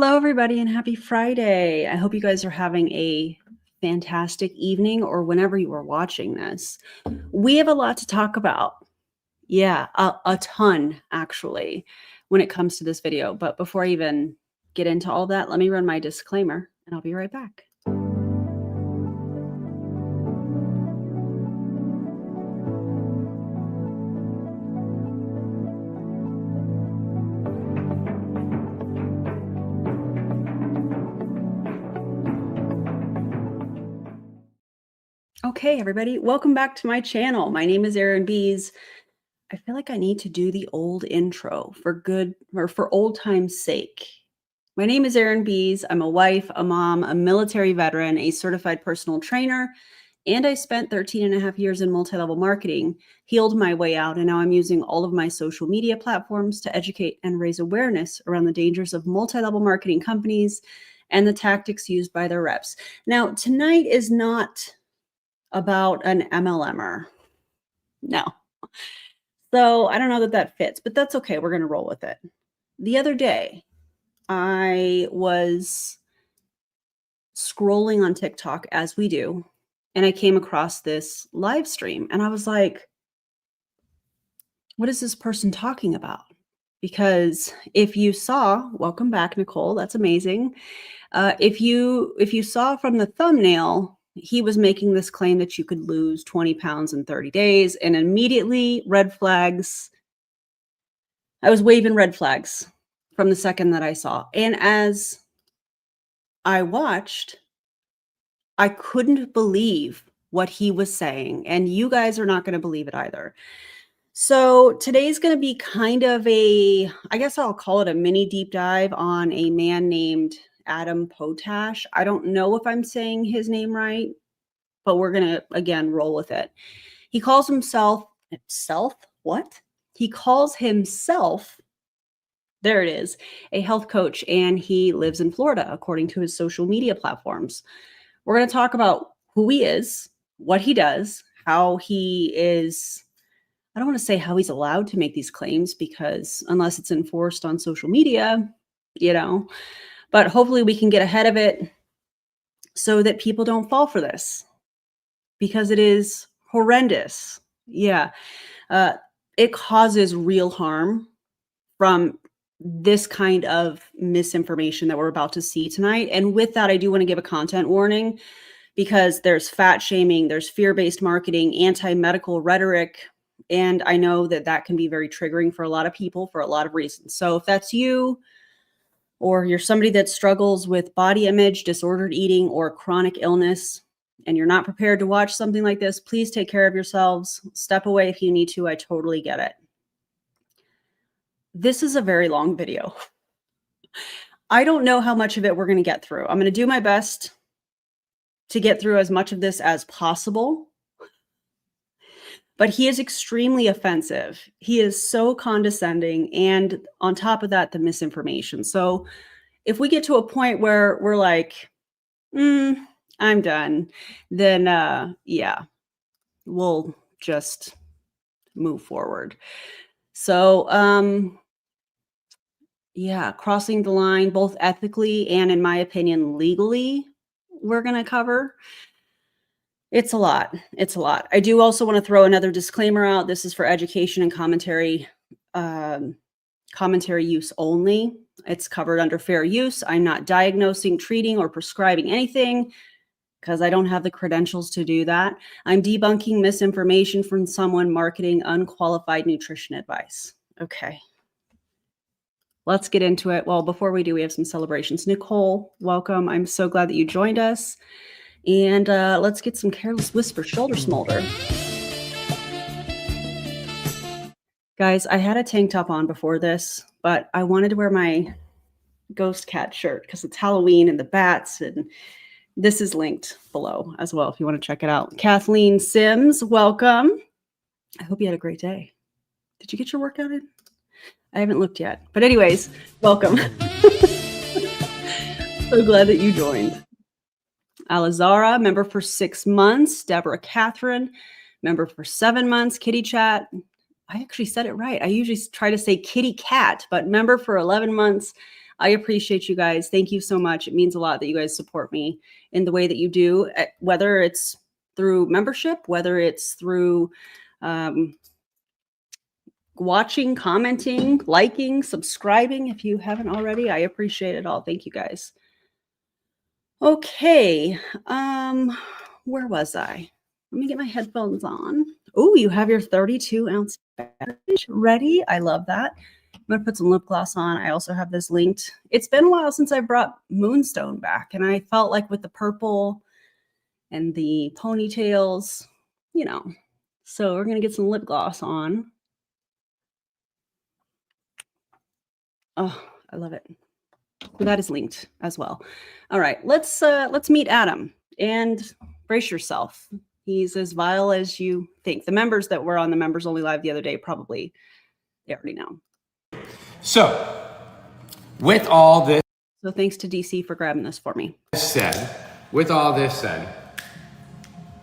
Hello, everybody, and happy Friday. I hope you guys are having a fantastic evening or whenever you are watching this. We have a lot to talk about. Yeah, a ton, actually, when it comes to this video. But before I even get into all that, let me run my disclaimer, and I'll be right back. Okay, everybody, welcome back to my channel. My name is Erin Bies. I feel like I need to do the old intro for old time's sake. My name is Erin Bies. I'm a wife, a mom, a military veteran, a certified personal trainer, and I spent 13 and a half years in multi-level marketing, healed my way out, and now I'm using all of my social media platforms to educate and raise awareness around the dangers of multi-level marketing companies and the tactics used by their reps. Now, tonight is not about an MLMer. No. So I don't know that that fits, but that's okay. We're going to roll with it. The other day, I was scrolling on TikTok as we do, and I came across this live stream and I was like, what is this person talking about? Because if you saw, welcome back, Nicole, that's amazing. If you saw from the thumbnail, he was making this claim that you could lose 20 pounds in 30 days, and immediately red flags. I was waving red flags from the second that I saw. And as I watched, I couldn't believe what he was saying. And you guys are not going to believe it either. So today's going to be kind of I guess I'll call it a mini deep dive on a man named Adam Potash. I don't know if I'm saying his name right, but we're going to, again, roll with it. He calls himself, what? He calls himself, there it is, a health coach, and he lives in Florida, according to his social media platforms. We're going to talk about who he is, what he does, how he is, I don't want to say how he's allowed to make these claims, because unless it's enforced on social media, but hopefully we can get ahead of it so that people don't fall for this, because it is horrendous. Yeah. It causes real harm from this kind of misinformation that we're about to see tonight. And with that, I do want to give a content warning, because there's fat shaming, there's fear-based marketing, anti-medical rhetoric, and I know that that can be very triggering for a lot of people for a lot of reasons. So if that's you, or you're somebody that struggles with body image, disordered eating, or chronic illness, and you're not prepared to watch something like this, please take care of yourselves. Step away if you need to. I totally get it. This is a very long video. I don't know how much of it we're going to get through. I'm going to do my best to get through as much of this as possible. But he is extremely offensive. He is so condescending. And on top of that, the misinformation. So if we get to a point where we're like, I'm done, then yeah, we'll just move forward. So yeah, crossing the line, both ethically and, in my opinion, legally, we're going to cover. It's a lot. It's a lot. I do also want to throw another disclaimer out. This is for education and commentary use only. It's covered under fair use. I'm not diagnosing, treating, or prescribing anything, because I don't have the credentials to do that. I'm debunking misinformation from someone marketing unqualified nutrition advice. Okay. Let's get into it. Well, before we do, we have some celebrations. Nicole, welcome. I'm so glad that you joined us. And let's get some Careless Whisper shoulder smolder. Guys, I had a tank top on before this, but I wanted to wear my ghost cat shirt because it's Halloween and the bats, and this is linked below as well if you want to check it out. Kathleen Sims, welcome. I hope you had a great day. Did you get your workout in? I haven't looked yet. But anyways, welcome. So glad that you joined. Alazara, member for 6 months. Deborah Catherine, member for 7 months. Kitty Chat. I actually said it right. I usually try to say kitty cat, but member for 11 months. I appreciate you guys. Thank you so much. It means a lot that you guys support me in the way that you do, whether it's through membership, whether it's through watching, commenting, liking, subscribing. If you haven't already, I appreciate it all. Thank you guys. Okay. Where was I? Let me get my headphones on. Oh, you have your 32-ounce beverage ready. I love that. I'm going to put some lip gloss on. I also have this linked. It's been a while since I brought Moonstone back, and I felt like with the purple and the ponytails, you know. So we're going to get some lip gloss on. Oh, I love it. That is linked as well. All right, let's meet Adam and brace yourself. He's as vile as you think. The members that were on the members only live the other day probably they already know. So, with all this, so thanks to DC for grabbing this for me. With all this said,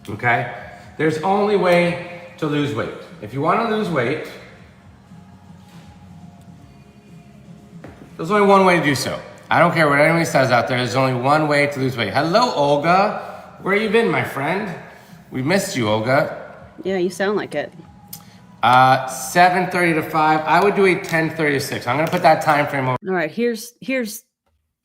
okay, there's only way to lose weight. If you want to lose weight, there's only one way to do so. I don't care what anybody says out there. There's only one way to lose weight. Hello, Olga. Where you been, my friend? We missed you, Olga. Yeah, you sound like it. 7:30 to 5. I would do a 10:30 to 6. I'm going to put that time frame over. All right, here's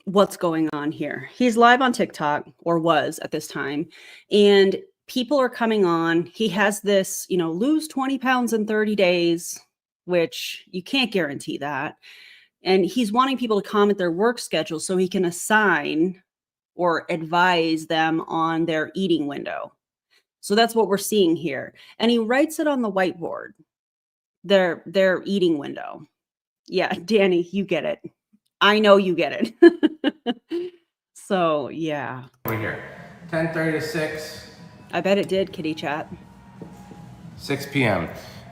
what's going on here. He's live on TikTok, or was at this time, and people are coming on. He has this, lose 20 pounds in 30 days, which you can't guarantee that. And he's wanting people to comment their work schedule so he can assign or advise them on their eating window. So that's what we're seeing here. And he writes it on the whiteboard, their eating window. Yeah, Danny, you get it. I know you get it. So, yeah. Over here. 10:30 to 6. I bet it did, kitty chat. 6 p.m.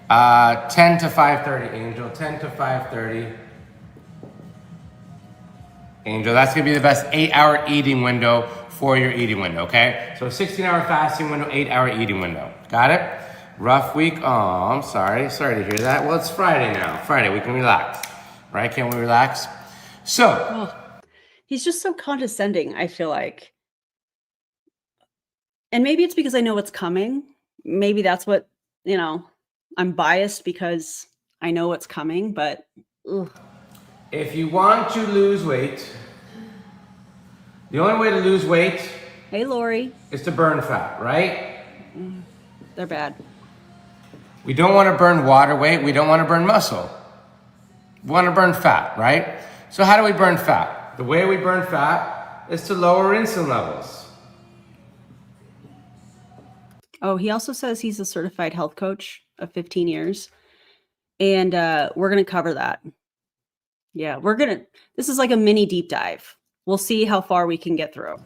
10 to 5:30, Angel. 10 to 5:30. Angel, that's gonna be the best 8-hour eating window for your eating window, okay? So 16-hour fasting window, 8-hour eating window. Got it? Rough week. Oh, I'm sorry. Sorry to hear that. Well, it's Friday now. Friday, we can relax. Right? Can't we relax? So. He's just so condescending, I feel like. And maybe it's because I know what's coming. Maybe that's what, I'm biased because I know what's coming, but ugh. If you want to lose weight, the only way to lose weight, hey Lori, is to burn fat, right? They're bad. We don't want to burn water weight. We don't want to burn muscle. We want to burn fat, right? So how do we burn fat? The way we burn fat is to lower insulin levels. Oh, he also says he's a certified health coach of 15 years. And we're going to cover that. Yeah, this is like a mini deep dive. We'll see how far we can get through.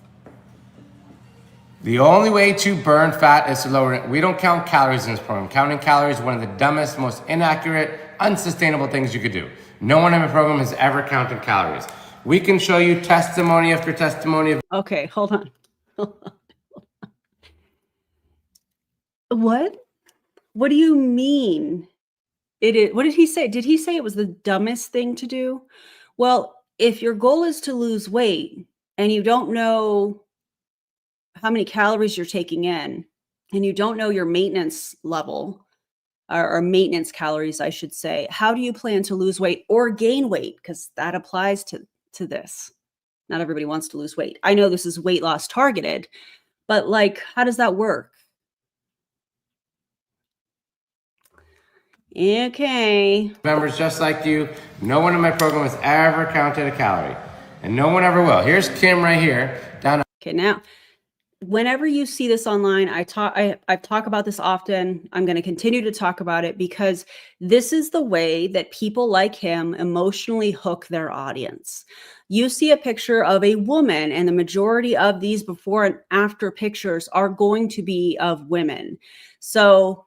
The only way to burn fat is to lower it. We don't count calories in this program. Counting calories is one of the dumbest, most inaccurate, unsustainable things you could do. No one in the program has ever counted calories. We can show you testimony after testimony. Okay, hold on. What? What do you mean? What did he say? Did he say it was the dumbest thing to do? Well, if your goal is to lose weight and you don't know how many calories you're taking in and you don't know your maintenance level or maintenance calories, I should say, how do you plan to lose weight or gain weight? Because that applies to this. Not everybody wants to lose weight. I know this is weight loss targeted, but how does that work? Okay. Members just like you, no one in my program has ever counted a calorie, and no one ever will. Here's Kim right here. Okay, now, whenever you see this online, I talk about this often. I'm going to continue to talk about it because this is the way that people like him emotionally hook their audience. You see a picture of a woman, and the majority of these before and after pictures are going to be of women. So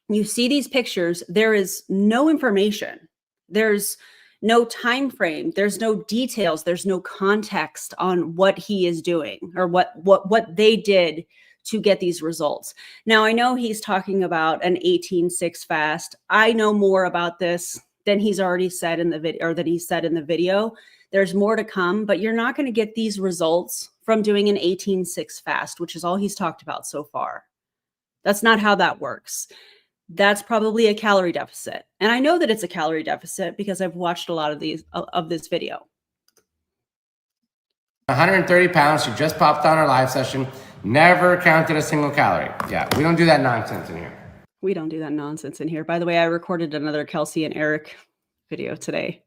you see these pictures, there is no information. There's no time frame. There's no details. There's no context on what he is doing or what they did to get these results. Now, I know he's talking about an 18-6 fast. I know more about this than he's already said in the video, or that he said in the video. There's more to come, but you're not going to get these results from doing an 18-6 fast, which is all he's talked about so far. That's not how that works. That's probably a calorie deficit. And I know that it's a calorie deficit because I've watched a lot of this video. 130 pounds, who just popped on our live session, never counted a single calorie. Yeah, we don't do that nonsense in here. We don't do that nonsense in here. By the way, I recorded another Kelsey and Eric video today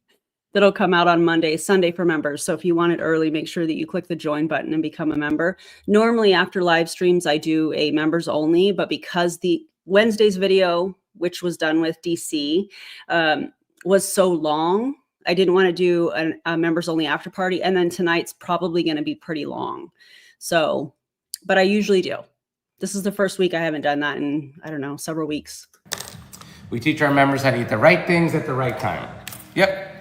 that'll come out on Monday, Sunday for members. So if you want it early, make sure that you click the join button and become a member. Normally after live streams, I do a members only, but because the Wednesday's video, which was done with DC, was so long, I didn't want to do a members only after party. And then tonight's probably going to be pretty long. So, but I usually do. This is the first week I haven't done that in, I don't know, several weeks. We teach our members how to eat the right things at the right time. Yep.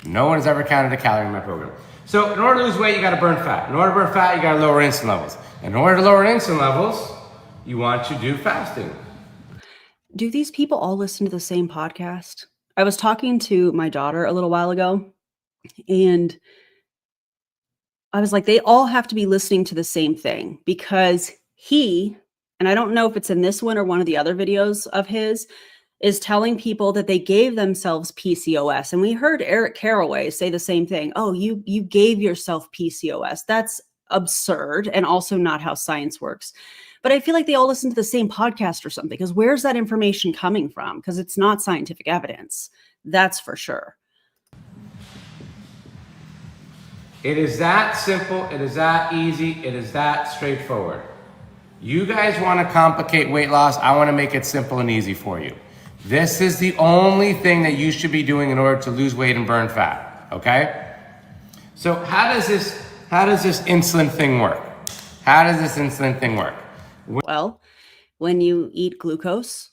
No one has ever counted a calorie in my program. So in order to lose weight, you got to burn fat. In order to burn fat, you got to lower insulin levels. In order to lower insulin levels, you want to do fasting. Do these people all listen to the same podcast? I was talking to my daughter a little while ago, and I was like, they all have to be listening to the same thing, because he, and I don't know if it's in this one or one of the other videos of his, is telling people that they gave themselves PCOS. And we heard Eric Caraway say the same thing. Oh, you gave yourself PCOS. That's absurd, and also not how science works. But I feel like they all listen to the same podcast or something, because where's that information coming from? Because it's not scientific evidence. That's for sure. It is that simple. It is that easy. It is that straightforward. You guys want to complicate weight loss. I want to make it simple and easy for you. This is the only thing that you should be doing in order to lose weight and burn fat. Okay? So how does this insulin thing work? How does this insulin thing work? Well, when you eat glucose,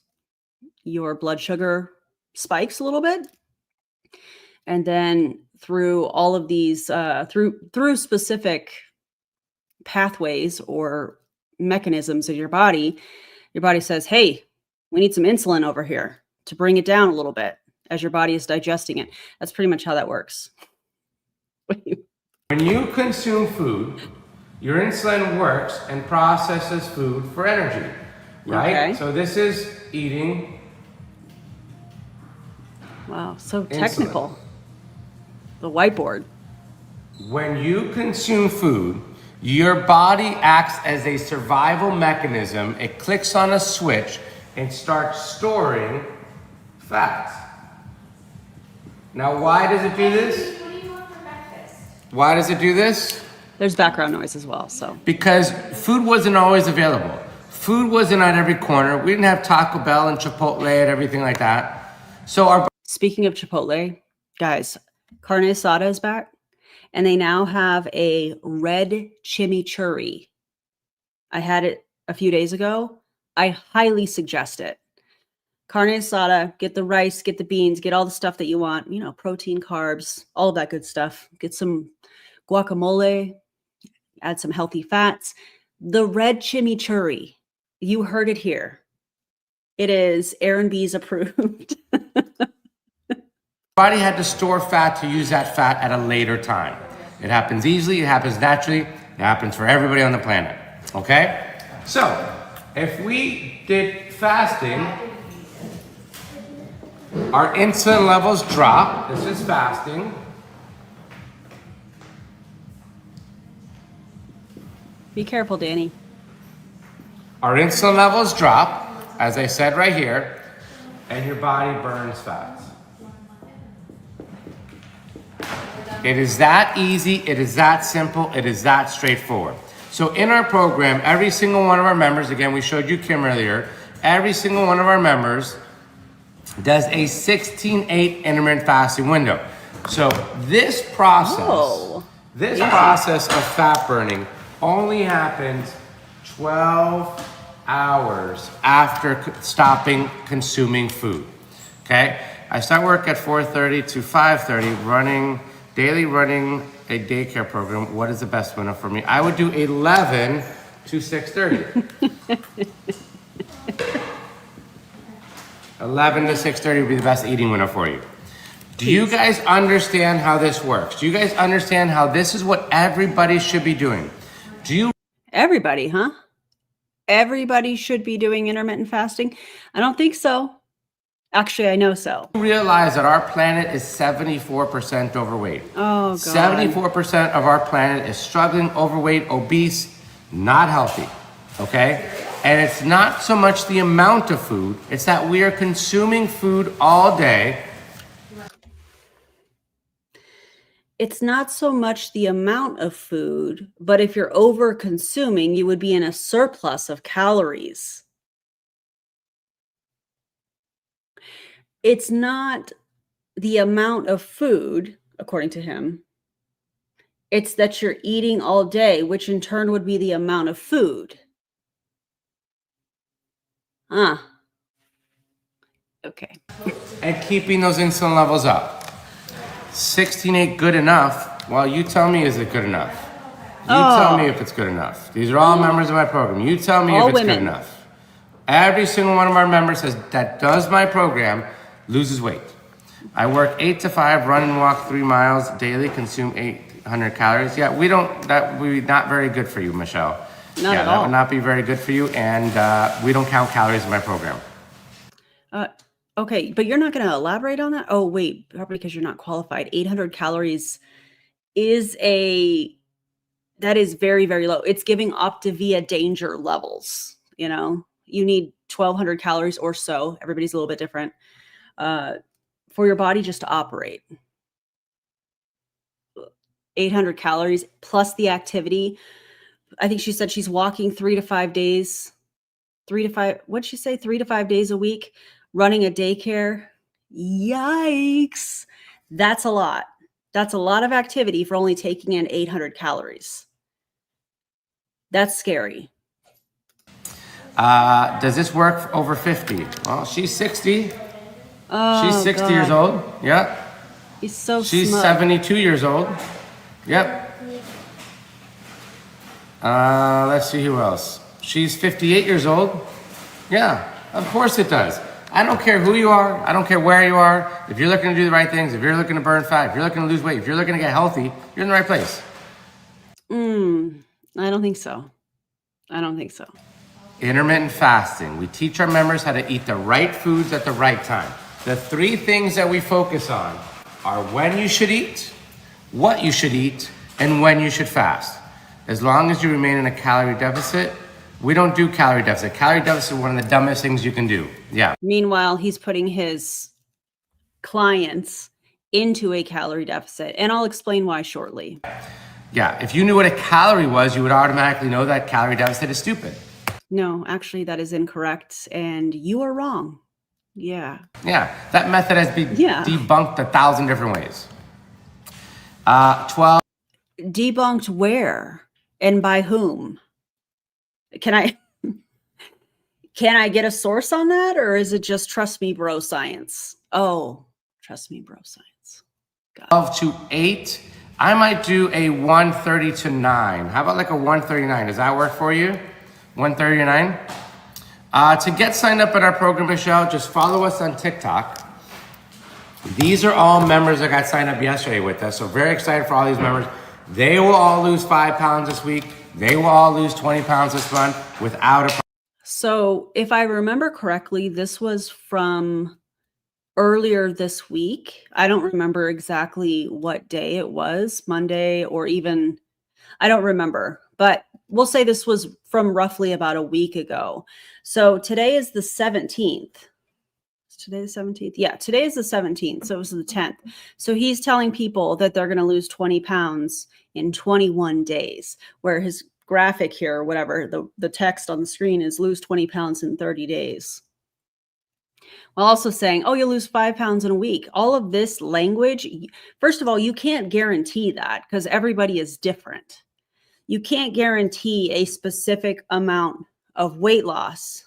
your blood sugar spikes a little bit. And then through all of these, through specific pathways or mechanisms in your body says, hey, we need some insulin over here to bring it down a little bit as your body is digesting it. That's pretty much how that works. When you consume food, your insulin works and processes food for energy, right? Okay. So this is eating. Wow, so technical. Insulin. The whiteboard. When you consume food, your body acts as a survival mechanism. It clicks on a switch and starts storing fats. Now, why does it do this? What do you want for breakfast? Why does it do this? There's background noise as well, so. Because food wasn't always available. Food wasn't at every corner. We didn't have Taco Bell and Chipotle and everything like that. So Speaking of Chipotle, guys, carne asada is back, and they now have a red chimichurri. I had it a few days ago. I highly suggest it. Carne asada, get the rice, get the beans, get all the stuff that you want, protein, carbs, all of that good stuff. Get some guacamole, add some healthy fats. The red chimichurri, you heard it here. It is Erin Bies approved. Body had to store fat to use that fat at a later time. It happens easily, it happens naturally, it happens for everybody on the planet. Okay? So, if we did fasting, our insulin levels drop. This is fasting. Be careful, Danny. Our insulin levels drop, as I said right here, and your body burns fats. It is that easy, it is that simple, it is that straightforward. So in our program, every single one of our members, again, we showed you Kim earlier, every single one of our members does a 16-8 intermittent fasting window. So this process, process of fat burning only happens 12 hours after stopping consuming food, okay? I start work at 4:30 to 5:30 daily running a daycare program. What is the best window for me? I would do 11 to 6:30. 11 to 6:30 would be the best eating window for you. Do you guys understand how this works? Do you guys understand how this is what everybody should be doing? Everybody, huh? Everybody should be doing intermittent fasting? I don't think so. Actually, I know so. Realize that our planet is 74% overweight. Oh, God. 74% of our planet is struggling, overweight, obese, not healthy, okay? And it's not so much the amount of food, it's that we are consuming food all day. It's not so much the amount of food, but if you're over consuming, you would be in a surplus of calories. It's not the amount of food, according to him. It's that you're eating all day, which in turn would be the amount of food. Okay. And keeping those insulin levels up. 16 ain't good enough. Well, you tell me, is it good enough? You tell me if it's good enough. These are all members of my program. You tell me if it's good enough. Every single one of our members that does my program loses weight. I work 8 to 5, run and walk 3 miles daily, consume 800 calories. Yeah, that would be not very good for you, Michelle. Not at all. That would not be very good for you, and we don't count calories in my program. Okay, but you're not going to elaborate on that? Oh, wait, probably because you're not qualified. 800 calories that is very, very low. It's giving Optavia danger levels, you know? You need 1,200 calories or so. Everybody's a little bit different. For your body just to operate. 800 calories plus the activity. I think she said she's walking 3 to 5 days. 3 to 5, what'd she say? 3 to 5 days a week, running a daycare. Yikes. That's a lot. That's a lot of activity for only taking in 800 calories. That's scary. Does this work for over 50? Well, she's 60. Oh, she's 60 God. years old. Yep. He's so She's smug. 72 years old. Yep. Let's see who else. She's 58 years old. Yeah, of course it does. I don't care who you are. I don't care where you are. If you're looking to do the right things, if you're looking to burn fat, if you're looking to lose weight, if you're looking to get healthy, you're in the right place. I don't think so. I don't think so. Intermittent fasting. We teach our members how to eat the right foods at the right time. The 3 things that we focus on are when you should eat, what you should eat, and when you should fast. As long as you remain in a calorie deficit, we don't do calorie deficit. Calorie deficit is one of the dumbest things you can do. Yeah. Meanwhile, he's putting his clients into a calorie deficit, and I'll explain why shortly. Yeah, if you knew what a calorie was, you would automatically know that calorie deficit is stupid. No, actually, that is incorrect, and you are wrong. Yeah. Yeah, that method has been debunked 1,000 different ways. 12. Debunked where and by whom? Can I get a source on that, or is it just trust me, bro science? Oh, trust me, bro science. 12 to 8. I might do a 1:30 to 9. How about like a 1:39? Does that work for you? 1:30 to 9? To get signed up at our program, Michelle, just follow us on TikTok. These are all members that got signed up yesterday with us. So very excited for all these members. They will all lose 5 pounds this week. They will all lose 20 pounds this month without a problem. So if I remember correctly, this was from earlier this week. I don't remember exactly what day it was, Monday or even, I don't remember, but we'll say this was from roughly about a week ago. So today is the 17th. Is today the 17th? Yeah, today is the 17th. So it was the 10th. So he's telling people that they're going to lose 20 pounds in 21 days, where his graphic here, or whatever, the text on the screen is lose 20 pounds in 30 days. While also saying, oh, you'll lose 5 pounds in a week. All of this language, first of all, you can't guarantee that because everybody is different. You can't guarantee a specific amount of weight loss.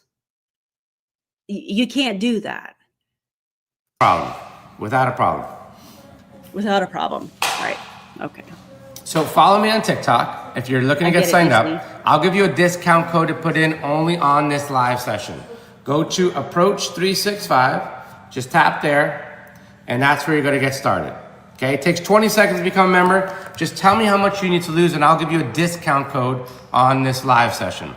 You can't do that. Without a problem. Without a problem. Right. Okay. So follow me on TikTok. If you're looking to get signed up, I'll give you a discount code to put in only on this live session. Go to Approach 365. Just tap there. And that's where you're gonna get started. Okay, it takes 20 seconds to become a member. Just tell me how much you need to lose and I'll give you a discount code on this live session.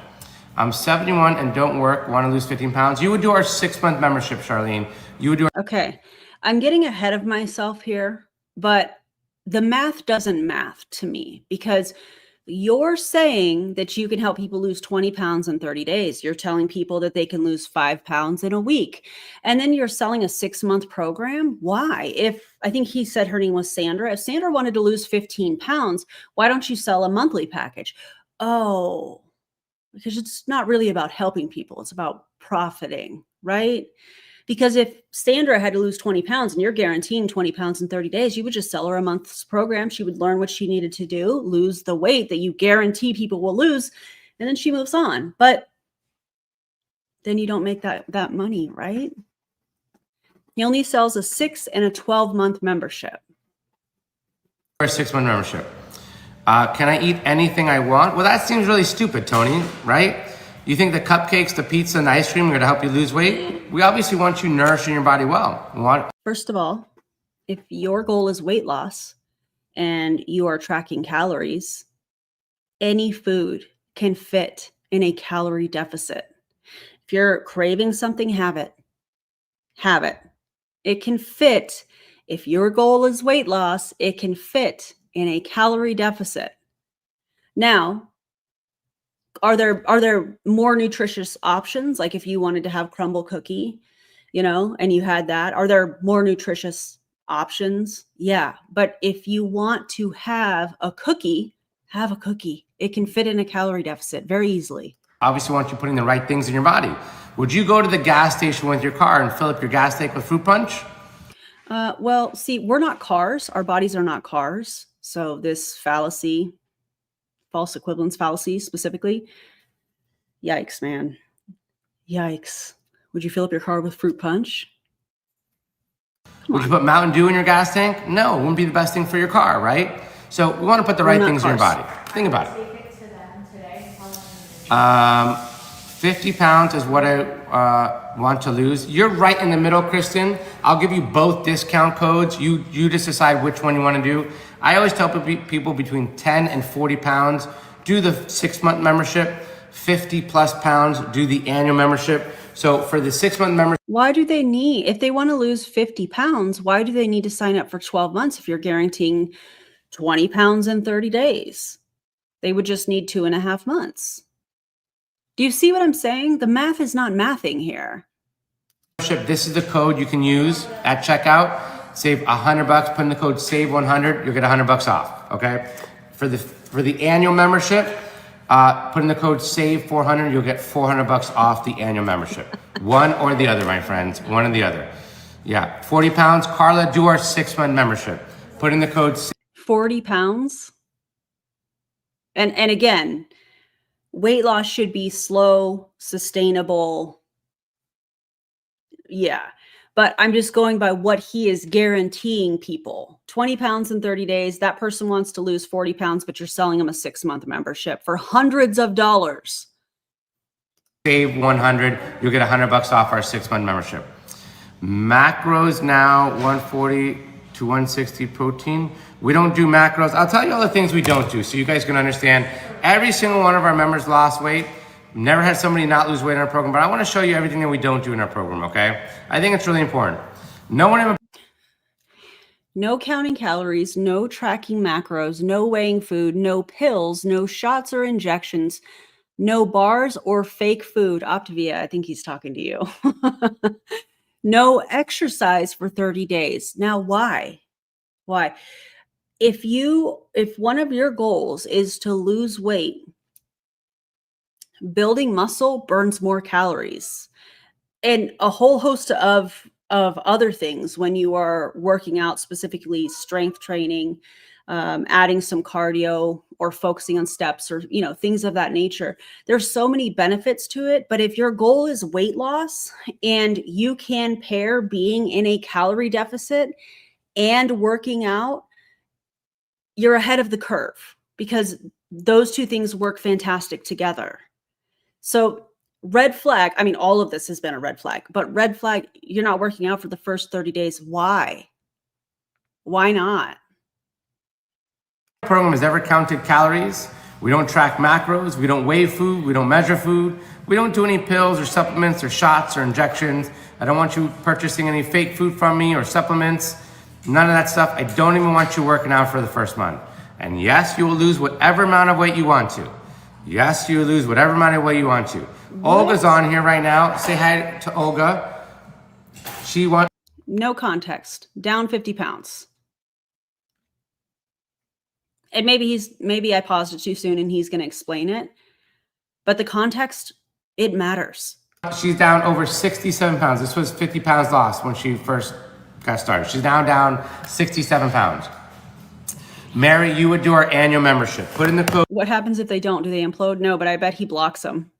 I'm 71 and don't work, wanna lose 15 pounds. You would do our 6-month membership, Charlene. You would do Okay, I'm getting ahead of myself here, but the math doesn't math to me, because you're saying that you can help people lose 20 pounds in 30 days. You're telling people that they can lose 5 pounds in a week. And then you're selling a 6-month program. Why? If I think he said her name was Sandra. If Sandra wanted to lose 15 pounds, why don't you sell a monthly package? Oh, because it's not really about helping people. It's about profiting, right? Because if Sandra had to lose 20 pounds and you're guaranteeing 20 pounds in 30 days, you would just sell her a month's program. She would learn what she needed to do, lose the weight that you guarantee people will lose, and then she moves on. But then you don't make that money, right? He only sells a 6 and a 12-month membership. a 6-month membership. Can I eat anything I want? Well, that seems really stupid, Tony, right? You think the cupcakes, the pizza, and the ice cream are gonna help you lose weight? We obviously want you nourishing your body well. First of all, if your goal is weight loss and you are tracking calories, any food can fit in a calorie deficit. If you're craving something, have it. Have it. It can fit. If your goal is weight loss, it can fit in a calorie deficit. Now, are there more nutritious options? Like if you wanted to have crumble cookie, and you had that, are there more nutritious options? Yeah. But if you want to have a cookie, have a cookie. It can fit in a calorie deficit very easily. Obviously want you putting the right things in your body. Would you go to the gas station with your car and fill up your gas tank with fruit punch? Well, see, we're not cars. Our bodies are not cars. So this fallacy, false equivalence fallacy specifically, yikes, man. Yikes. Would you fill up your car with fruit punch? Would you put Mountain Dew in your gas tank? No, it wouldn't be the best thing for your car, right? So we want to put the right things in your body. Think about it. 50 pounds is what I want to lose. You're right in the middle, Kristen. I'll give you both discount codes. You just decide which one you want to do. I always tell people between 10 and 40 pounds, do the 6-month membership. 50 plus pounds, do the annual membership. So for the 6-month membership. Why do they need, if they want to lose 50 pounds, why do they need to sign up for 12 months if you're guaranteeing 20 pounds in 30 days? They would just need 2.5 months. Do you see what I'm saying? The math is not mathing here. This is the code you can use at checkout. Save $100. Put in the code SAVE100. You'll get $100 off. Okay. For the annual membership, put in the code SAVE400. You'll get $400 off the annual membership. One or the other, my friends. One or the other. Yeah. 40 pounds. Carla, do our 6-month membership. Put in the code 40 pounds. And again, weight loss should be slow, sustainable. Yeah. But I'm just going by what he is guaranteeing people. 20 pounds in 30 days. That person wants to lose 40 pounds, but you're selling them a 6-month membership for hundreds of dollars. Save 100. You'll get $100 off our 6-month membership. Macros now 140 to 160 protein. We don't do macros. I'll tell you all the things we don't do so you guys can understand. Every single one of our members lost weight. Never had somebody not lose weight in our program, but I want to show you everything that we don't do in our program, okay? I think it's really important. No counting calories, no tracking macros, no weighing food, no pills, no shots or injections, no bars or fake food. Optavia, I think he's talking to you. No exercise for 30 days. Now, why? Why? If one of your goals is to lose weight, building muscle burns more calories, and a whole host of other things when you are working out, specifically strength training, adding some cardio or focusing on steps or, things of that nature. There's so many benefits to it. But if your goal is weight loss and you can pair being in a calorie deficit and working out, you're ahead of the curve because those two things work fantastic together. So red flag, all of this has been a red flag, but red flag, you're not working out for the first 30 days. Why? Why not? Program has ever counted calories. We don't track macros. We don't weigh food. We don't measure food. We don't do any pills or supplements or shots or injections. I don't want you purchasing any fake food from me or supplements. None of that stuff. I don't even want you working out for the first month. And yes, you will lose whatever amount of weight you want to. Yes, you will lose whatever amount of weight you want to. What? Olga's on here right now. Say hi to Olga. She wants... No context. Down 50 pounds. And maybe I paused it too soon and he's going to explain it. But the context, it matters. She's down over 67 pounds. This was 50 pounds lost when she first got started. She's now down 67 pounds. Mary, you would do our annual membership. Put in the code. What happens if they don't? Do they implode? No, but I bet he blocks them.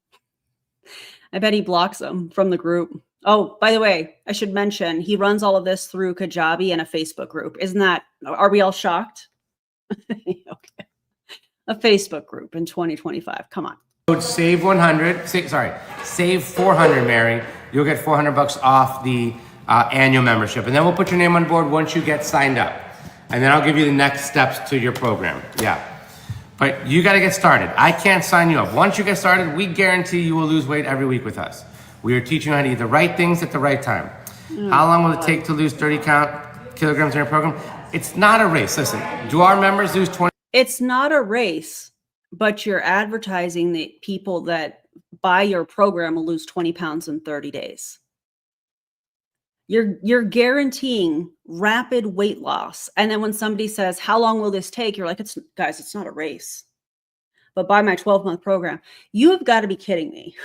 I bet he blocks them from the group. Oh, by the way, I should mention, he runs all of this through Kajabi and a Facebook group. Are we all shocked? Okay. A Facebook group in 2025. Come on. Code save 100. Save 400, Mary. You'll get $400 off the annual membership. And then we'll put your name on board once you get signed up. And then I'll give you the next steps to your program. Yeah. But you got to get started. I can't sign you up. Once you get started, we guarantee you will lose weight every week with us. We are teaching you how to eat the right things at the right time. How long will it take to lose 30 kilograms in your program? It's not a race. Listen, do our members lose 20? It's not a race, but you're advertising that people that buy your program will lose 20 pounds in 30 days. You're guaranteeing rapid weight loss. And then when somebody says, how long will this take? You're like, guys, it's not a race. But buy my 12-month program. You have got to be kidding me.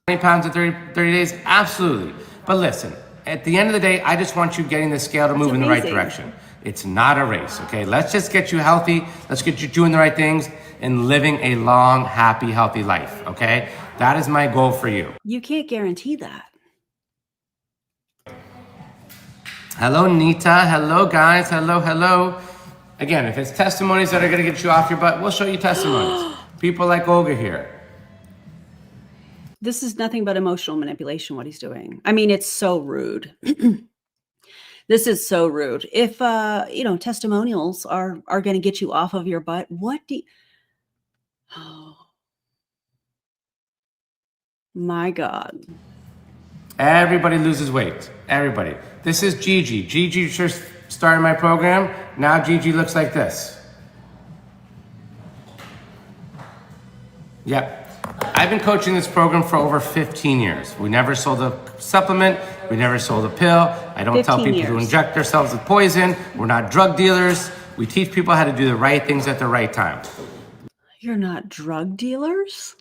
20 pounds in 30 days? Absolutely. But listen, at the end of the day, I just want you getting the scale to move in the right direction. It's not a race, okay? Let's just get you healthy. Let's get you doing the right things and living a long, happy, healthy life, okay? That is my goal for you. You can't guarantee that. Hello, Nita. Hello, guys. Hello. Again, if it's testimonies that are going to get you off your butt, we'll show you testimonies. People like Olga here. This is nothing but emotional manipulation, what he's doing. I mean, it's so rude. This is so rude. If, testimonials are going to get you off of your butt, what do you... Oh, my God. Everybody loses weight. Everybody. This is Gigi. Gigi just started my program. Now Gigi looks like this. Yep. I've been coaching this program for over 15 years. We never sold a supplement. We never sold a pill. I don't tell people to inject themselves with poison. We're not drug dealers. We teach people how to do the right things at the right time. You're not drug dealers?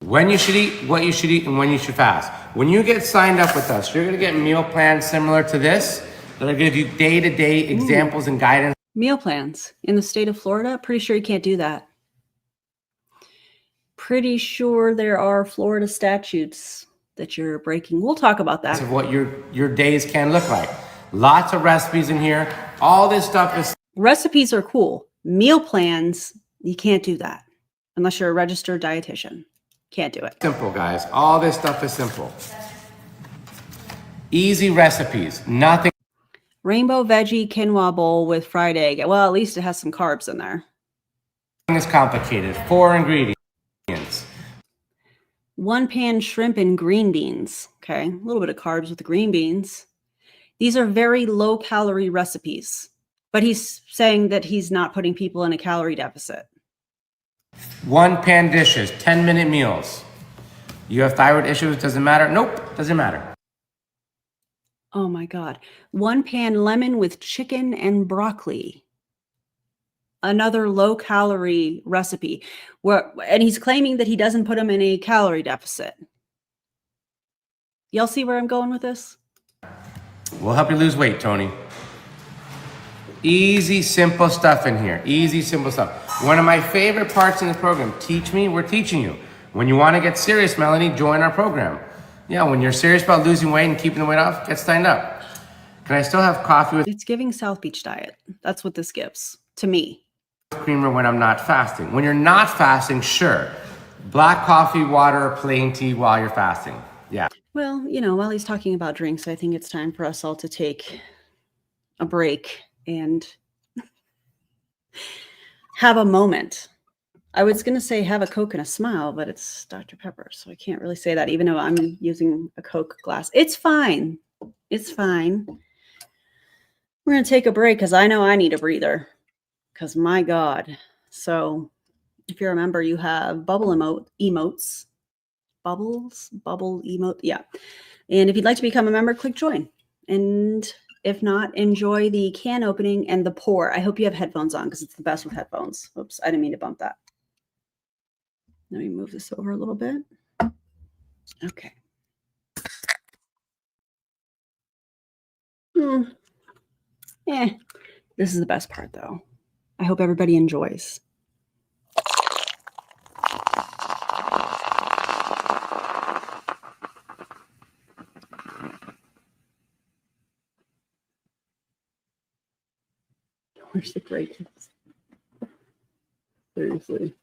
When you should eat, what you should eat, and when you should fast. When you get signed up with us, you're going to get meal plans similar to this that will give you day-to-day examples and guidance. Meal plans in the state of Florida? Pretty sure you can't do that. Pretty sure there are Florida statutes that you're breaking. We'll talk about that. Of what your days can look like. Lots of recipes in here. All this stuff is... Recipes are cool. Meal plans, you can't do that unless you're a registered dietitian. Can't do it. Simple, guys. All this stuff is simple. Easy recipes. Nothing. Rainbow veggie quinoa bowl with fried egg. Well, at least it has some carbs in there. Nothing is complicated. 4 ingredients. 1 pan shrimp and green beans. Okay, a little bit of carbs with the green beans. These are very low calorie recipes, but he's saying that he's not putting people in a calorie deficit. 1 pan dishes, 10-minute meals. You have thyroid issues, doesn't matter? Nope, doesn't matter. Oh my God. 1 pan lemon with chicken and broccoli. Another low calorie recipe. And he's claiming that he doesn't put them in a calorie deficit. Y'all see where I'm going with this? We'll help you lose weight, Tony. Easy, simple stuff in here. Easy, simple stuff. One of my favorite parts in the program, teach me, we're teaching you. When you want to get serious, Melanie, join our program. Yeah, when you're serious about losing weight and keeping the weight off, get signed up. Can I still have coffee with... It's giving South Beach diet. That's what this gives to me. Creamer when I'm not fasting. When you're not fasting, sure. Black coffee, water, or plain tea while you're fasting. Yeah. Well, while he's talking about drinks, I think it's time for us all to take a break and have a moment. I was going to say have a Coke and a smile, but it's Dr. Pepper, so I can't really say that, even though I'm using a Coke glass. It's fine. It's fine. We're going to take a break because I know I need a breather, because my God. So if you remember, you have bubble emotes. Bubble emote. Yeah. And if you'd like to become a member, click join. And if not, enjoy the can opening and the pour. I hope you have headphones on because it's the best with headphones. Oops, I didn't mean to bump that. Let me move this over a little bit. Okay. This is the best part, though. I hope everybody enjoys. Where's the break? Seriously.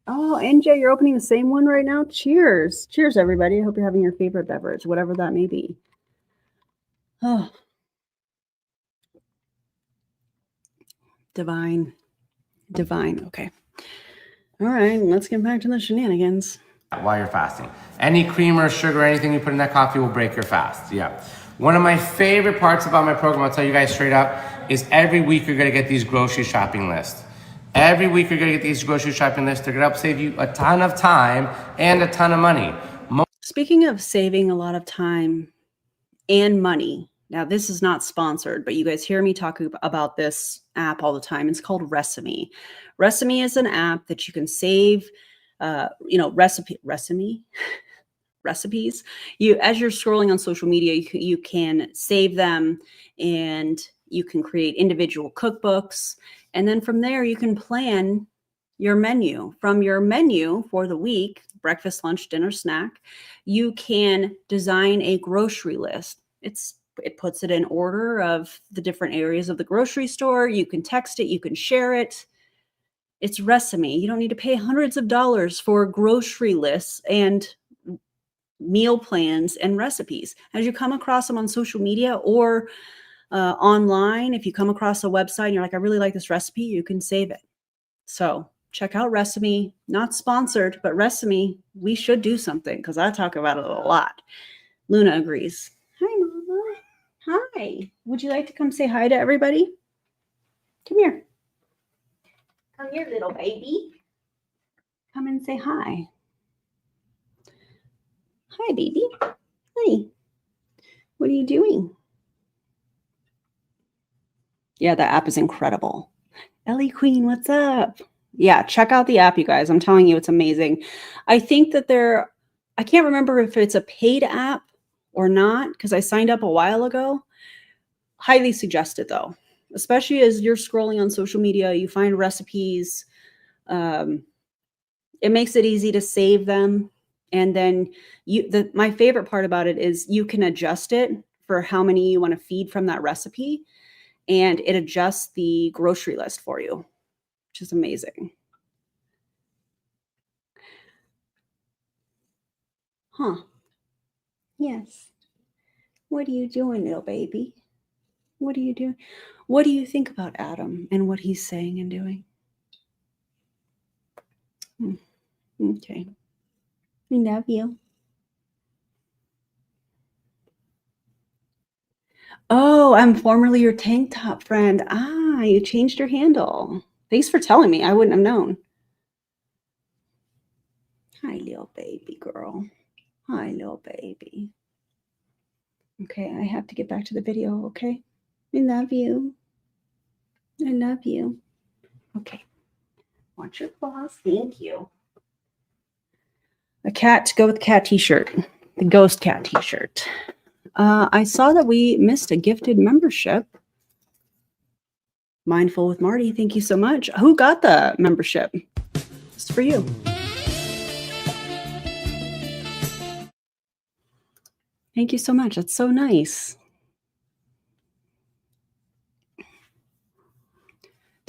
Oh, NJ, you're opening the same one right now? Cheers. Cheers, everybody. I hope you're having your favorite beverage, whatever that may be. Oh. Divine. Okay. All right, let's get back to the shenanigans. While you're fasting. Any cream or sugar or anything you put in that coffee will break your fast. Yeah. One of my favorite parts about my program, I'll tell you guys straight up, is every week you're going to get these grocery shopping lists. Every week you're going to get these grocery shopping lists. They're going to help save you a ton of time and a ton of money. Speaking of saving a lot of time and money, now this is not sponsored, but you guys hear me talk about this app all the time. It's called Resemi. Resemi is an app that you can save, recipes. You, as you're scrolling on social media, you can save them and you can create individual cookbooks. And then from there, you can plan your menu. From your menu for the week, breakfast, lunch, dinner, snack, you can design a grocery list. It puts it in order of the different areas of the grocery store. You can text it, you can share it. It's Resemi. You don't need to pay hundreds of dollars for grocery lists and meal plans and recipes. As you come across them on social media or online, if you come across a website and you're like, I really like this recipe, you can save it. So check out Resemi. Not sponsored, but Resemi, we should do something because I talk about it a lot. Luna agrees. Hi, Mama. Hi. Would you like to come say hi to everybody? Come here. Come here, little baby. Come and say hi. Hi, baby. Hi. What are you doing? Yeah, that app is incredible. Ellie Queen, what's up? Yeah, check out the app, you guys. I'm telling you, it's amazing. I think that I can't remember if it's a paid app or not because I signed up a while ago. Highly suggested, though, especially as you're scrolling on social media, you find recipes. It makes it easy to save them. And then my favorite part about it is you can adjust it for how many you want to feed from that recipe. And it adjusts the grocery list for you, which is amazing. Huh. Yes. What are you doing, little baby? What are you doing? What do you think about Adam and what he's saying and doing? Okay. We love you. Oh, I'm formerly your tank top friend. Ah, you changed your handle. Thanks for telling me. I wouldn't have known. Hi, little baby girl. Hi, little baby. Okay, I have to get back to the video, okay? I love you. I love you. Okay. Watch your claws. Thank you. A cat to go with the cat t-shirt. The ghost cat t-shirt. I saw that we missed a gifted membership. Mindful with Marty, thank you so much. Who got the membership? It's for you. Thank you so much. That's so nice.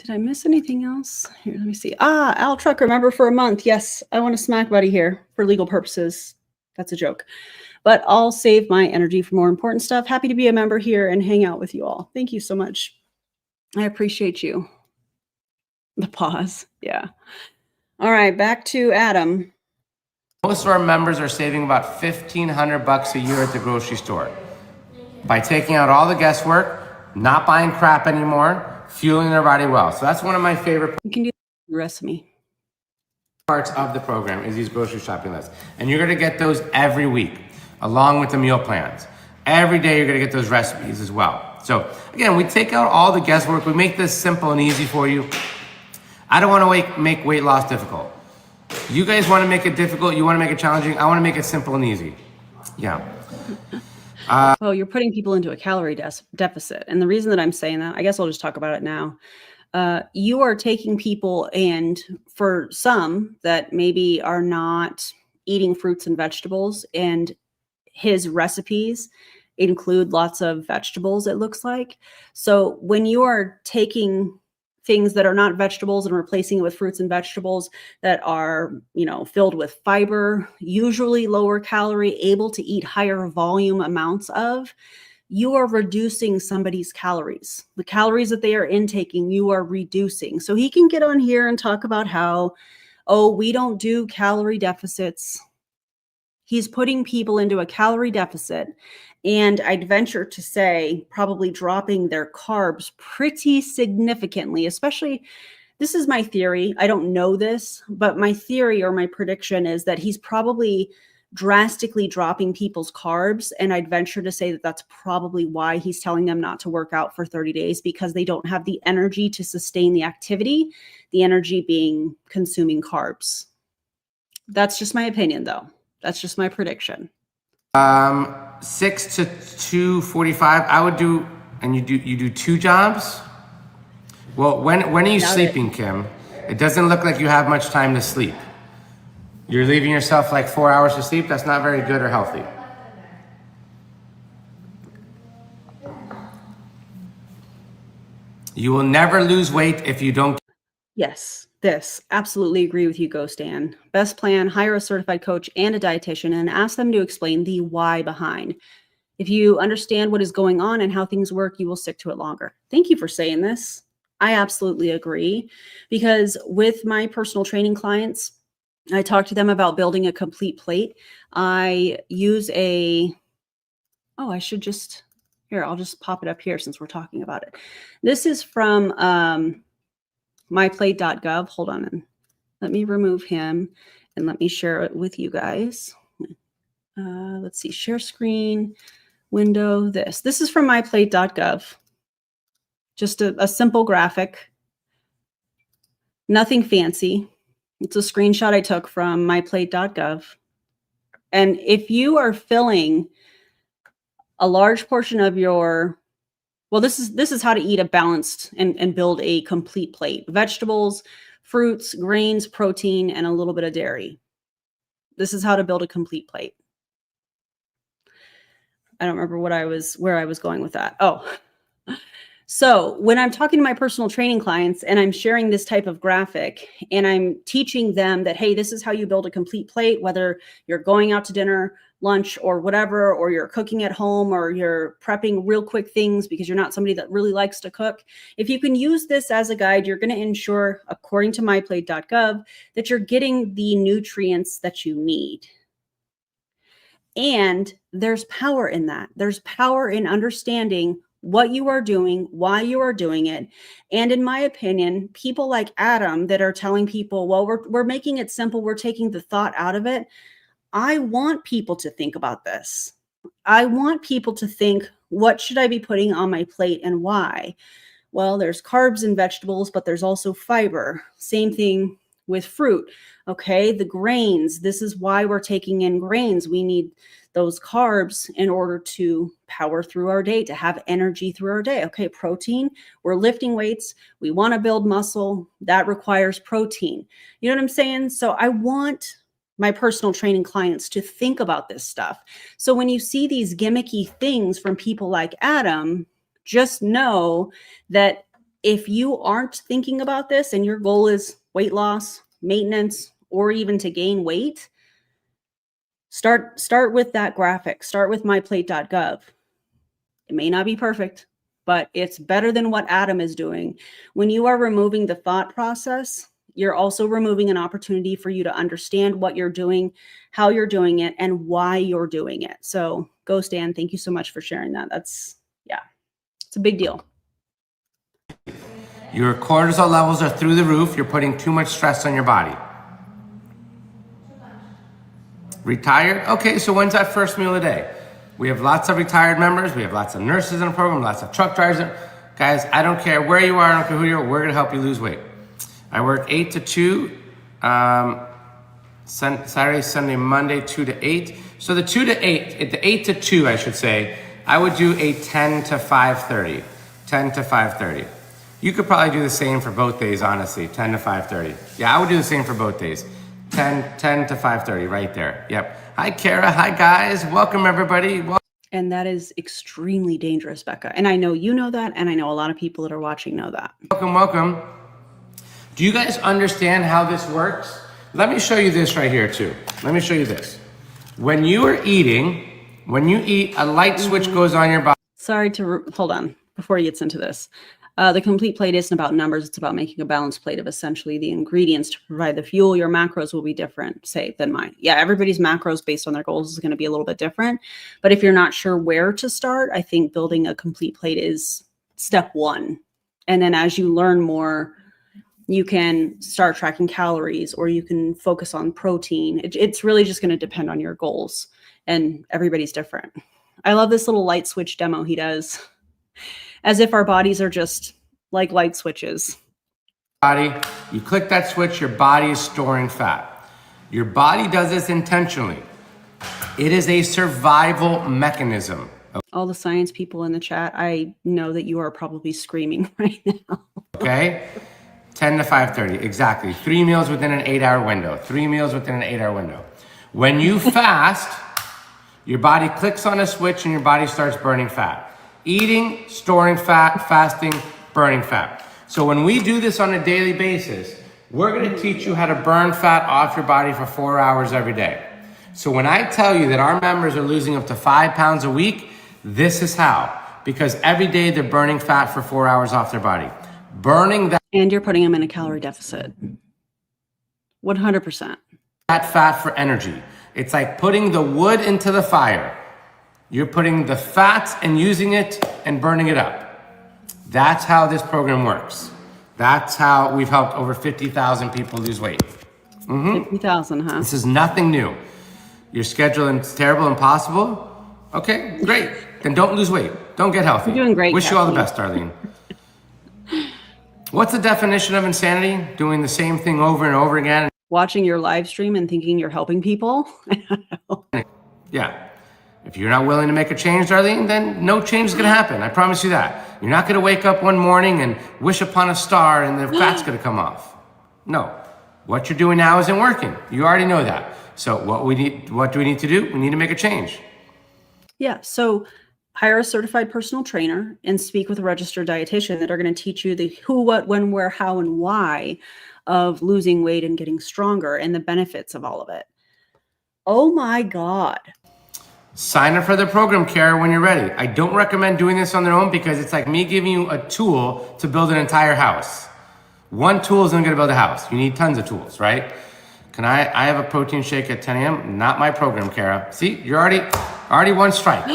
Did I miss anything else? Here, let me see. Al Truck, remember for a month. Yes, I want a smack buddy here for legal purposes. That's a joke. But I'll save my energy for more important stuff. Happy to be a member here and hang out with you all. Thank you so much. I appreciate you. The pause. Yeah. All right, back to Adam. Most of our members are saving about $1,500 a year at the grocery store by taking out all the guesswork, not buying crap anymore, fueling their body well. So that's one of my favorite You can do the rest of me. Parts of the program is these grocery shopping lists. And you're gonna get those every week, along with the meal plans. Every day you're gonna get those recipes as well. So again, we take out all the guesswork. We make this simple and easy for you. I don't wanna make weight loss difficult. You guys wanna make it difficult, you wanna make it challenging. I wanna make it simple and easy. Yeah. Well, you're putting people into a calorie deficit. And the reason that I'm saying that, I guess I'll just talk about it now. You are taking people, and for some that maybe are not eating fruits and vegetables, and his recipes include lots of vegetables, it looks like. So when you are taking things that are not vegetables and replacing it with fruits and vegetables that are, filled with fiber, usually lower calorie, able to eat higher volume amounts of, you are reducing somebody's calories. The calories that they are intaking, you are reducing. So he can get on here and talk about how, we don't do calorie deficits. He's putting people into a calorie deficit. And I'd venture to say probably dropping their carbs pretty significantly, especially, this is my theory. I don't know this, but my theory or my prediction is that he's probably drastically dropping people's carbs. And I'd venture to say that that's probably why he's telling them not to work out for 30 days, because they don't have the energy to sustain the activity, the energy being consuming carbs. That's just my opinion, though. That's just my prediction. 6 to 2:45. I would do, and you do 2 jobs. Well, when are you sleeping, Kim? It doesn't look like you have much time to sleep. You're leaving yourself like 4 hours to sleep. That's not very good or healthy. You will never lose weight if you don't. Yes, this. Absolutely agree with you, Ghost Ann. Best plan, hire a certified coach and a dietitian and ask them to explain the why behind. If you understand what is going on and how things work, you will stick to it longer. Thank you for saying this. I absolutely agree, because with my personal training clients, I talk to them about building a complete plate. I use I'll just pop it up here since we're talking about it. This is from myplate.gov. Hold on, and let me remove him and let me share it with you guys. Let's see, share screen, window, this is from myplate.gov. Just a simple graphic, nothing fancy. It's a screenshot I took from myplate.gov. And if you are filling a large portion of your, this is how to eat a balanced and build a complete plate. Vegetables, fruits, grains, protein, and a little bit of dairy. This is how to build a complete plate. I don't remember where I was going with that. So when I'm talking to my personal training clients and I'm sharing this type of graphic and I'm teaching them that, hey, this is how you build a complete plate, whether you're going out to dinner, lunch, or whatever, or you're cooking at home, or you're prepping real quick things because you're not somebody that really likes to cook. If you can use this as a guide, you're going to ensure, according to myplate.gov, that you're getting the nutrients that you need. And there's power in that. There's power in understanding what you are doing, why you are doing it. And in my opinion, people like Adam that are telling people, well, we're making it simple, we're taking the thought out of it. I want people to think about this. I want people to think, what should I be putting on my plate and why? Well, there's carbs in vegetables, but there's also fiber. Same thing with fruit. Okay, the grains, this is why we're taking in grains. We need those carbs in order to power through our day, to have energy through our day. Okay, protein, we're lifting weights. We want to build muscle. That requires protein. You know what I'm saying? So I want my personal training clients to think about this stuff. So when you see these gimmicky things from people like Adam, just know that if you aren't thinking about this and your goal is weight loss, maintenance, or even to gain weight, start with that graphic. Start with myplate.gov. It may not be perfect, but it's better than what Adam is doing. When you are removing the thought process, you're also removing an opportunity for you to understand what you're doing, how you're doing it, and why you're doing it. So go Stan, thank you so much for sharing that. It's a big deal. Your cortisol levels are through the roof. You're putting too much stress on your body. Retired? Okay, so when's that first meal a day? We have lots of retired members. We have lots of nurses in the program, lots of truck drivers. Guys, I don't care where you are, I don't care who you are, we're gonna help you lose weight. I work 8 to 2, Saturday, Sunday, Monday, 2 to 8. So the 2 to 8, the 8 to 2, I should say, I would do a 10 to 5:30. 10 to 5:30. You could probably do the same for both days, honestly, 10 to 5:30. Yeah, I would do the same for both days. 10 to 5:30, right there. Yep. Hi, Kara. Hi, guys. Welcome, everybody. And that is extremely dangerous, Becca. And I know you know that, and I know a lot of people that are watching know that. Welcome. Do you guys understand how this works? Let me show you this right here, too. Let me show you this. When you are eating, when you eat, a light switch goes on your body. Sorry to hold on before he gets into this. The complete plate isn't about numbers. It's about making a balanced plate of essentially the ingredients to provide the fuel. Your macros will be different, say, than mine. Yeah, everybody's macros based on their goals is going to be a little bit different. But if you're not sure where to start, I think building a complete plate is step one. And then as you learn more, you can start tracking calories or you can focus on protein. It's really just going to depend on your goals. And everybody's different. I love this little light switch demo he does. As if our bodies are just like light switches. You click that switch, your body is storing fat. Your body does this intentionally. It is a survival mechanism. All the science people in the chat, I know that you are probably screaming right now. Okay? 10 to 5:30, exactly. 3 meals within an 8-hour window. 3 meals within an 8-hour window. When you fast, your body clicks on a switch and your body starts burning fat. Eating, storing fat, fasting, burning fat. So when we do this on a daily basis, we're gonna teach you how to burn fat off your body for 4 hours every day. So when I tell you that our members are losing up to 5 pounds a week, this is how. Because every day they're burning fat for 4 hours off their body. Burning that. And you're putting them in a calorie deficit. 100%. That fat for energy. It's like putting the wood into the fire. You're putting the fat and using it and burning it up. That's how this program works. That's how we've helped over 50,000 people lose weight. 50,000, huh? This is nothing new. Your schedule is terrible, impossible? Okay, great. Then don't lose weight. Don't get healthy. You're doing great, Wish you all the Kathleen. best, Darlene. What's the definition of insanity? Doing the same thing over and over again? Watching your live stream and thinking you're helping people? Yeah. If you're not willing to make a change, Darlene, then no change is going to happen. I promise you that. You're not going to wake up one morning and wish upon a star and the fat's going to come off. No. What you're doing now isn't working. You already know that. So what do we need to do? We need to make a change. Yeah. So hire a certified personal trainer and speak with a registered dietitian that are going to teach you the who, what, when, where, how, and why of losing weight and getting stronger and the benefits of all of it. Oh my God. Sign up for the program, Kara, when you're ready. I don't recommend doing this on their own because it's like me giving you a tool to build an entire house. One tool isn't gonna build a house. You need tons of tools, right? I have a protein shake at 10 a.m. Not my program, Kara. See, you're already one strike.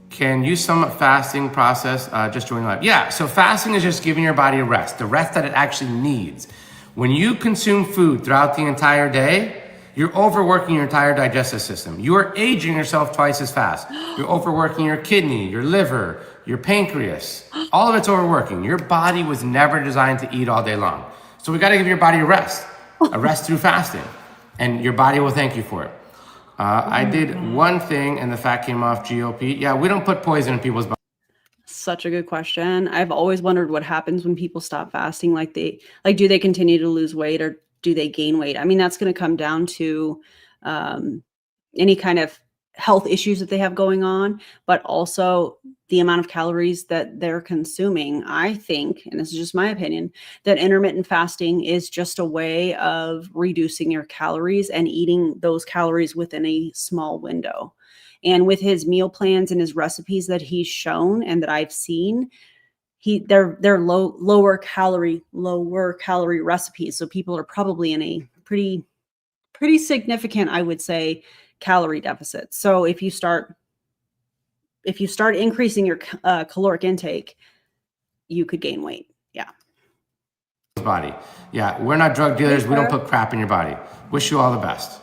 Can you sum up fasting process, just join live? Yeah, so fasting is just giving your body a rest, the rest that it actually needs. When you consume food throughout the entire day, you're overworking your entire digestive system. You are aging yourself twice as fast. You're overworking your kidney, your liver, your pancreas. All of it's overworking. Your body was never designed to eat all day long. So we gotta give your body a rest through fasting. And your body will thank you for it. I did one thing and the fat came off GOP. Yeah, we don't put poison in people's bodies. Such a good question. I've always wondered what happens when people stop fasting. Do they continue to lose weight or do they gain weight? I mean, that's going to come down to any kind of health issues that they have going on, but also the amount of calories that they're consuming. I think, and this is just my opinion, that intermittent fasting is just a way of reducing your calories and eating those calories within a small window. And with his meal plans and his recipes that he's shown and that I've seen, they're lower calorie recipes. So people are probably in a pretty significant, I would say, calorie deficit. So if you start increasing your caloric intake, you could gain weight. Yeah. Body. Yeah, we're not drug dealers. We don't put crap in your body. Wish you all the best.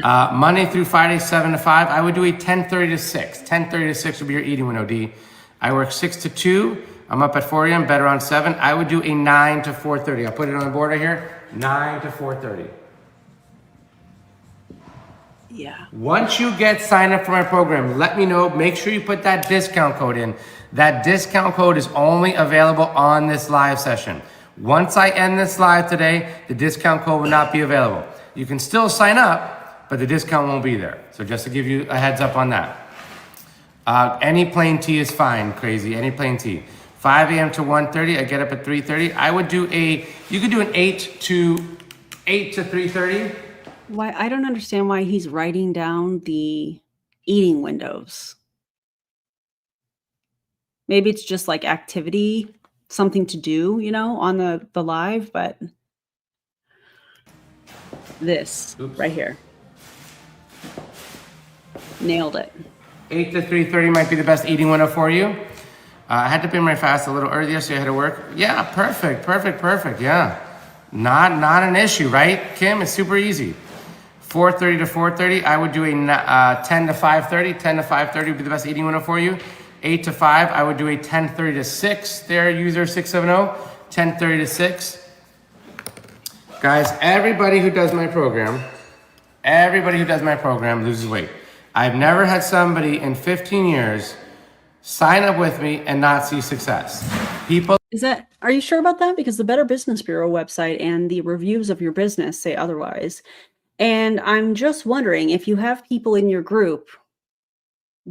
Monday through Friday, 7 to 5. I would do a 10:30 to 6. 10:30 to 6 would be your eating window, D. I work 6 to 2. I'm up at 4 a.m., better on 7. I would do a 9 to 4:30. I'll put it on the board right here. 9 to 4:30. Yeah. Once you get signed up for my program, let me know. Make sure you put that discount code in. That discount code is only available on this live session. Once I end this live today, the discount code will not be available. You can still sign up, but the discount won't be there. So just to give you a heads up on that. Any plain tea is fine, crazy. Any plain tea. 5 a.m. to 1:30. I get up at 3:30. I would do you could do an 8 to 3:30. Why? I don't understand why he's writing down the eating windows. Maybe it's just like activity, something to do, on the live, but this right here. Nailed it. 8 to 3:30 might be the best eating window for you. I had to pay my fast a little earlier, so I had to work. Yeah, perfect. Yeah. Not an issue, right, Kim? It's super easy. 4:30 to 4:30, I would do a 10 to 5:30. 10 to 5:30 would be the best eating window for you. 8 to 5, I would do a 10:30 to 6. There, user 670, 10:30 to 6. Guys, everybody who does my program loses weight. I've never had somebody in 15 years sign up with me and not see success. Are you sure about that? Because the Better Business Bureau website and the reviews of your business say otherwise. And I'm just wondering if you have people in your group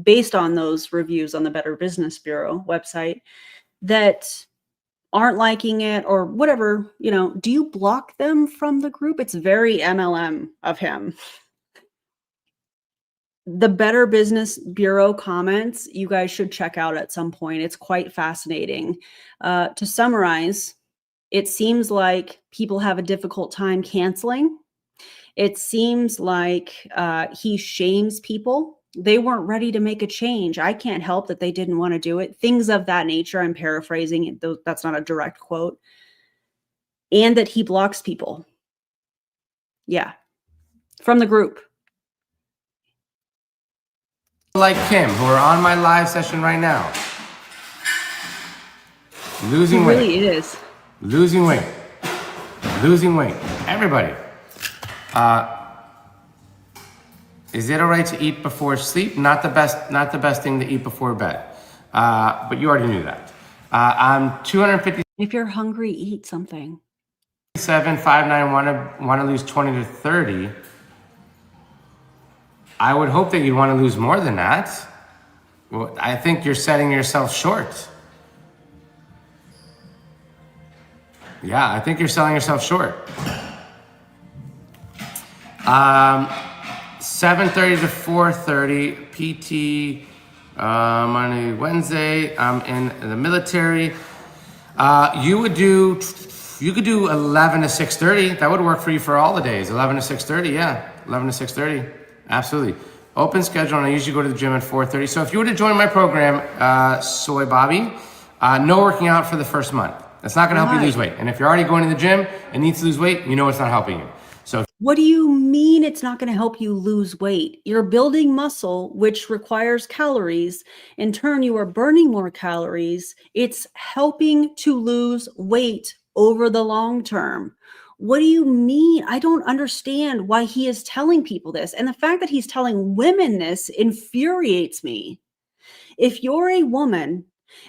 based on those reviews on the Better Business Bureau website that aren't liking it or whatever, do you block them from the group? It's very MLM of him. The Better Business Bureau comments, you guys should check out at some point. It's quite fascinating. To summarize, it seems like people have a difficult time canceling. It seems like he shames people. They weren't ready to make a change. I can't help that they didn't want to do it. Things of that nature. I'm paraphrasing it, though that's not a direct quote. And that he blocks people. Yeah. From the group. Like Kim, who are on my live session right now. Losing weight. He really is. Losing weight. Everybody. Is it all right to eat before sleep? Not the best thing to eat before bed. But you already knew that. I'm 250. If you're hungry, eat something. 7'5'9", want to lose 20 to 30. I would hope that you'd want to lose more than that. Well, I think you're setting yourself short. Yeah, I think you're selling yourself short. 7:30 to 4:30 PT Monday, Wednesday. I'm in the military. You could do 11 to 6:30. That would work for you for all the days. 11 to 6:30. Yeah, 11 to 6:30. Absolutely. Open schedule, and I usually go to the gym at 4:30. So if you were to join my program, Soy Bobby, no working out for the first month. That's not going to help you lose weight. And if you're already going to the gym and need to lose weight, you know it's not helping you. So what do you mean it's not going to help you lose weight? You're building muscle, which requires calories. In turn, you are burning more calories. It's helping to lose weight over the long term. What do you mean? I don't understand why he is telling people this. And the fact that he's telling women this infuriates me. If you're a woman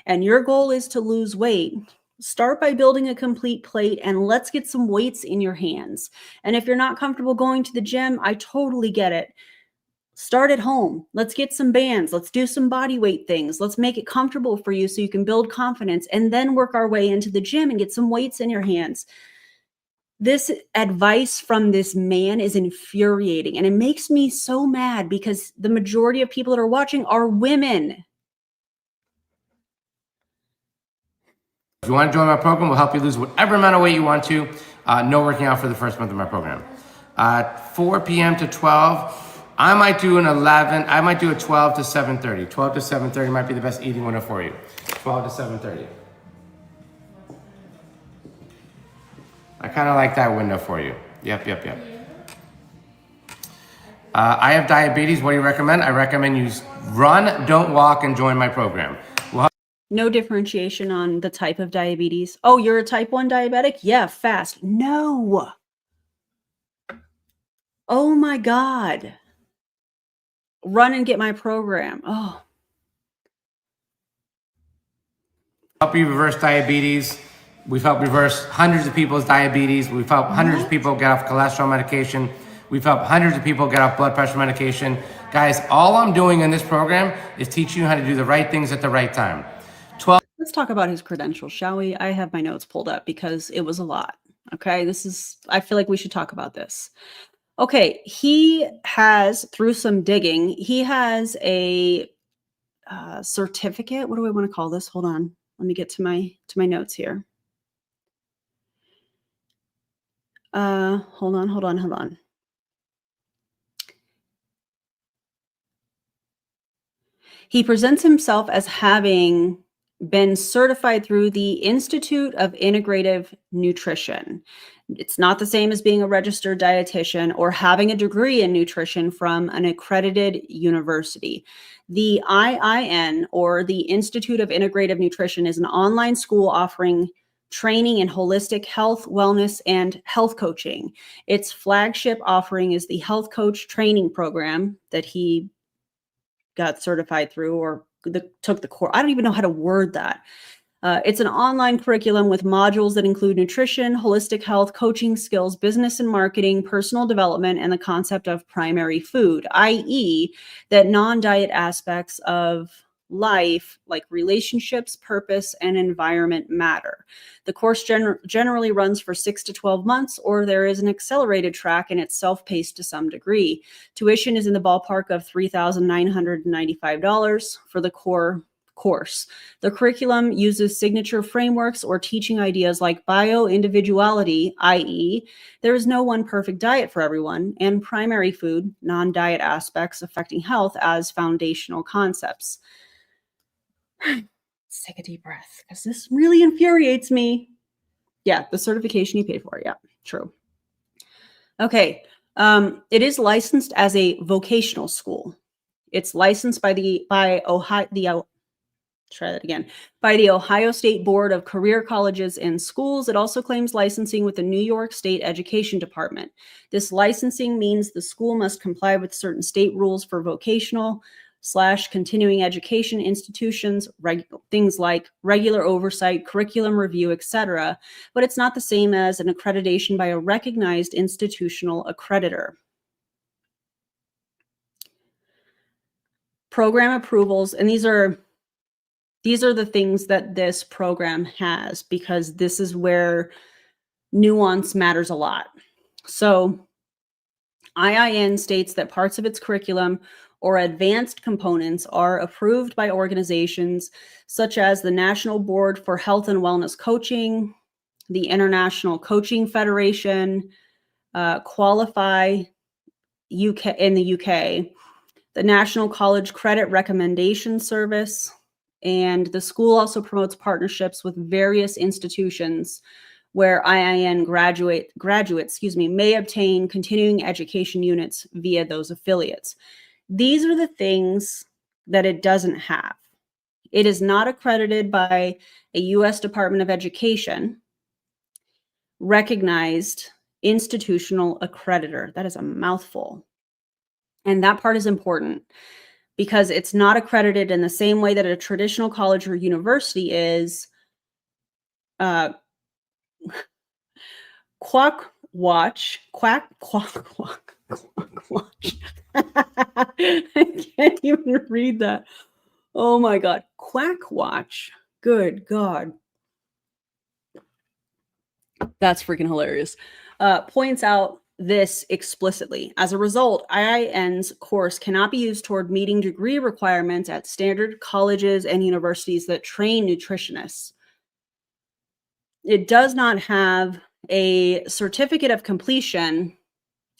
and your goal is to lose weight, start by building a complete plate and let's get some weights in your hands. And if you're not comfortable going to the gym, I totally get it. Start at home. Let's get some bands. Let's do some body weight things. Let's make it comfortable for you so you can build confidence, and then work our way into the gym and get some weights in your hands. This advice from this man is infuriating, and it makes me so mad because the majority of people that are watching are women. If you want to join my program, we'll help you lose whatever amount of weight you want to. No working out for the first month of my program. 4 p.m. to 12. I might do an 11. I might do a 12 to 7:30. 12 to 7:30 might be the best eating window for you. 12 to 7:30. I kind of like that window for you. Yep. I have diabetes. What do you recommend? I recommend you run, don't walk, and join my program. No differentiation on the type of diabetes. Oh, you're a type 1 diabetic? Yeah, fast. No. Oh my God. Run and get my program. Oh. Help you reverse diabetes. We've helped reverse hundreds of people's diabetes. We've helped hundreds of people get off cholesterol medication. We've helped hundreds of people get off blood pressure medication. Guys, all I'm doing in this program is teaching you how to do the right things at the right time. Let's talk about his credentials, shall we? I have my notes pulled up because it was a lot. Okay, I feel like we should talk about this. Okay, he has, through some digging, he has a certificate. What do I want to call this? Hold on. Let me get to my notes here. Hold on. He presents himself as having been certified through the Institute of Integrative Nutrition. It's not the same as being a registered dietitian or having a degree in nutrition from an accredited university. The IIN, or the Institute of Integrative Nutrition, is an online school offering training in holistic health, wellness, and health coaching. Its flagship offering is the Health Coach Training Program that he got certified through, or took the course. I don't even know how to word that. It's an online curriculum with modules that include nutrition, holistic health, coaching skills, business and marketing, personal development, and the concept of primary food, i.e., that non-diet aspects of life like relationships, purpose, and environment matter. The course generally runs for 6 to 12 months, or there is an accelerated track and it's self-paced to some degree. Tuition is in the ballpark of $3,995 for the core course. The curriculum uses signature frameworks or teaching ideas like bio-individuality, i.e., there is no one perfect diet for everyone, and primary food, non-diet aspects affecting health as foundational concepts. Let's take a deep breath because this really infuriates me. Yeah, the certification you paid for. Yeah, true. Okay. It is licensed as a vocational school. It's licensed by the Ohio State Board of Career Colleges and Schools. It also claims licensing with the New York State Education Department. This licensing means the school must comply with certain state rules for vocational/continuing education institutions, things like regular oversight, curriculum review, etc. But it's not the same as an accreditation by a recognized institutional accreditor. Program approvals, and these are the things that this program has, because this is where nuance matters a lot. So IIN states that parts of its curriculum or advanced components are approved by organizations such as the National Board for Health and Wellness Coaching, the International Coaching Federation, Qualify UK in the UK, the National College Credit Recommendation Service, and the school also promotes partnerships with various institutions where IIN graduates may obtain continuing education units via those affiliates. These are the things that it doesn't have. It is not accredited by a U.S. Department of Education recognized institutional accreditor. That is a mouthful. And that part is important because it's not accredited in the same way that a traditional college or university is. Quack watch. I can't even read that. Oh my God. Quack Watch. Good God. That's freaking hilarious. Points out this explicitly. As a result, IIN's course cannot be used toward meeting degree requirements at standard colleges and universities that train nutritionists. It does not have a certificate of completion.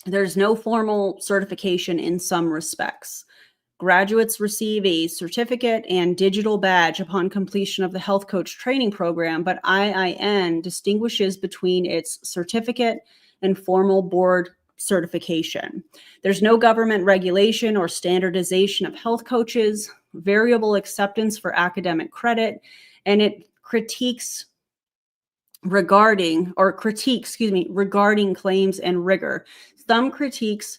There's no formal certification in some respects. Graduates receive a certificate and digital badge upon completion of the health coach training program, but IIN distinguishes between its certificate and formal board certification. There's no government regulation or standardization of health coaches, variable acceptance for academic credit, and it critiques regarding claims and rigor. Some critiques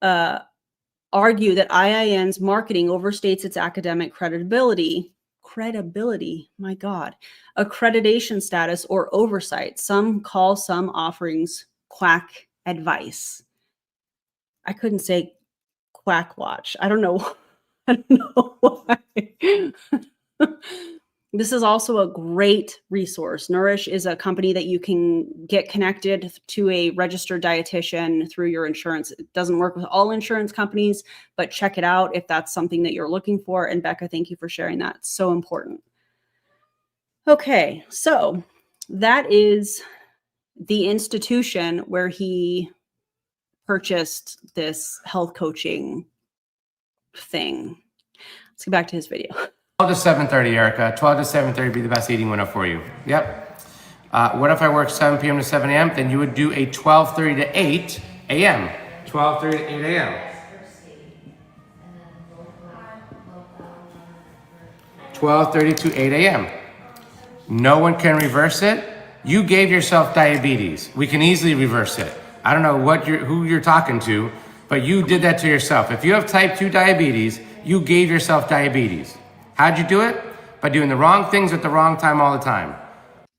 argue that IIN's marketing overstates its academic credibility, my God, accreditation status, or oversight. Some call some offerings quack advice. I couldn't say quack watch. I don't know. I don't know why. This is also a great resource. Nourish is a company that you can get connected to a registered dietitian through your insurance. It doesn't work with all insurance companies, but check it out if that's something that you're looking for. And Becca, thank you for sharing that. It's so important. Okay, so that is the institution where he purchased this health coaching thing. Let's get back to his video. 12 to 7:30, Erica. 12 to 7:30 would be the best eating window for you. Yep. What if I work 7 p.m. to 7 a.m.? Then you would do a 12:30 to 8 a.m. 12:30 to 8 a.m. 12:30 to 8 a.m. No one can reverse it. You gave yourself diabetes. We can easily reverse it. I don't know who you're talking to, but you did that to yourself. If you have type 2 diabetes, you gave yourself diabetes. How'd you do it? By doing the wrong things at the wrong time all the time.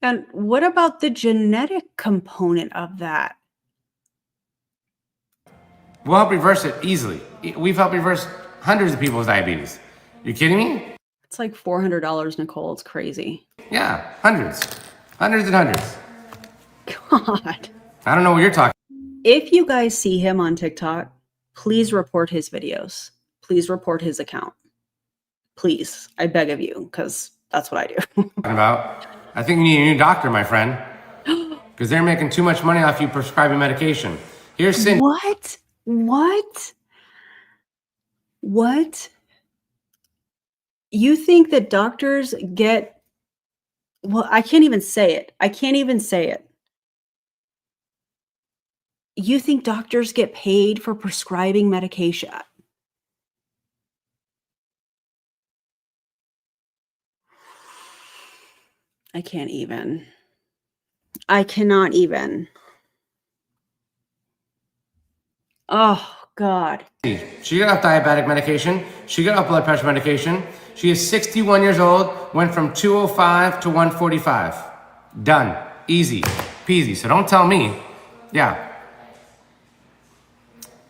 And what about the genetic component of that? We'll help reverse it easily. We've helped reverse hundreds of people's diabetes. You kidding me? It's like $400, Nicole. It's crazy. Yeah, hundreds. Hundreds and hundreds. God. I don't know what you're talking. If you guys see him on TikTok, please report his videos. Please report his account. Please, I beg of you, because that's what I do. About. I think you need a new doctor, my friend, because they're making too much money off you prescribing medication. Here's Cindy. What? You think that doctors get, well, I can't even say it. You think doctors get paid for prescribing medication? I cannot even. Oh, God. She got off diabetic medication. She got off blood pressure medication. She is 61 years old, went from 205 to 145. Done. Easy. Peasy. So don't tell me. Yeah.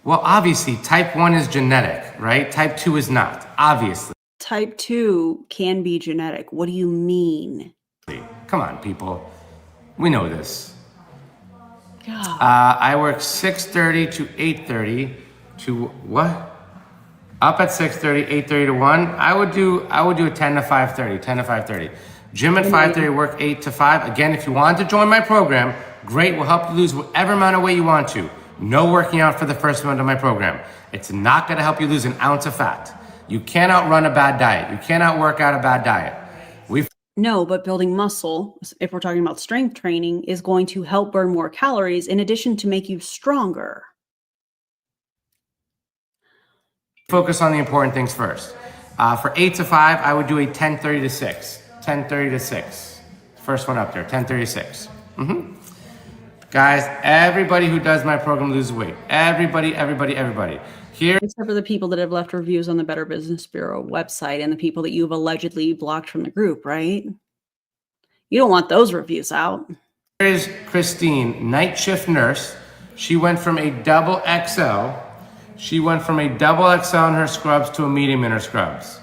Well, obviously, type 1 is genetic, right? Type 2 is not, obviously. Type 2 can be genetic. What do you mean? Come on, people. We know this. God. I work 6:30 to 8:30 to what? Up at 6:30, 8:30 to 1. I would do a 10 to 5:30, 10 to 5:30. Gym at 5:30, work 8 to 5. Again, if you want to join my program, great. We'll help you lose whatever amount of weight you want to. No working out for the first month of my program. It's not going to help you lose an ounce of fat. You cannot run a bad diet. You cannot work out a bad diet. No, but building muscle, if we're talking about strength training, is going to help burn more calories in addition to make you stronger. Focus on the important things first. For 8 to 5, I would do a 10:30 to 6. 10:30 to 6. First one up there, 10:30 to 6. Guys, everybody who does my program loses weight. Everybody. Here, except for the people that have left reviews on the Better Business Bureau website and the people that you've allegedly blocked from the group, right? You don't want those reviews out. Here is Christine, night shift nurse. She went from a double XL She went from a double XL in her scrubs to a medium in her scrubs.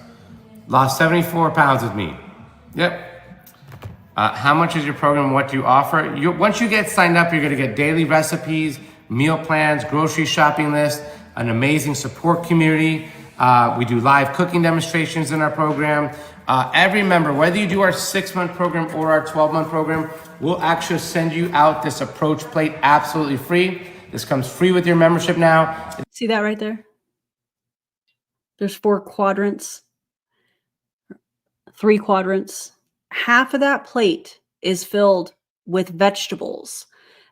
Lost 74 pounds with me. Yep. How much is your program? What do you offer? Once you get signed up, you're gonna get daily recipes, meal plans, grocery shopping list, an amazing support community. We do live cooking demonstrations in our program. Every member, whether you do our 6-month program or our 12-month program, we'll actually send you out this approach plate absolutely free. This comes free with your membership now. See that right there? There's 4 quadrants, 3 quadrants. Half of that plate is filled with vegetables.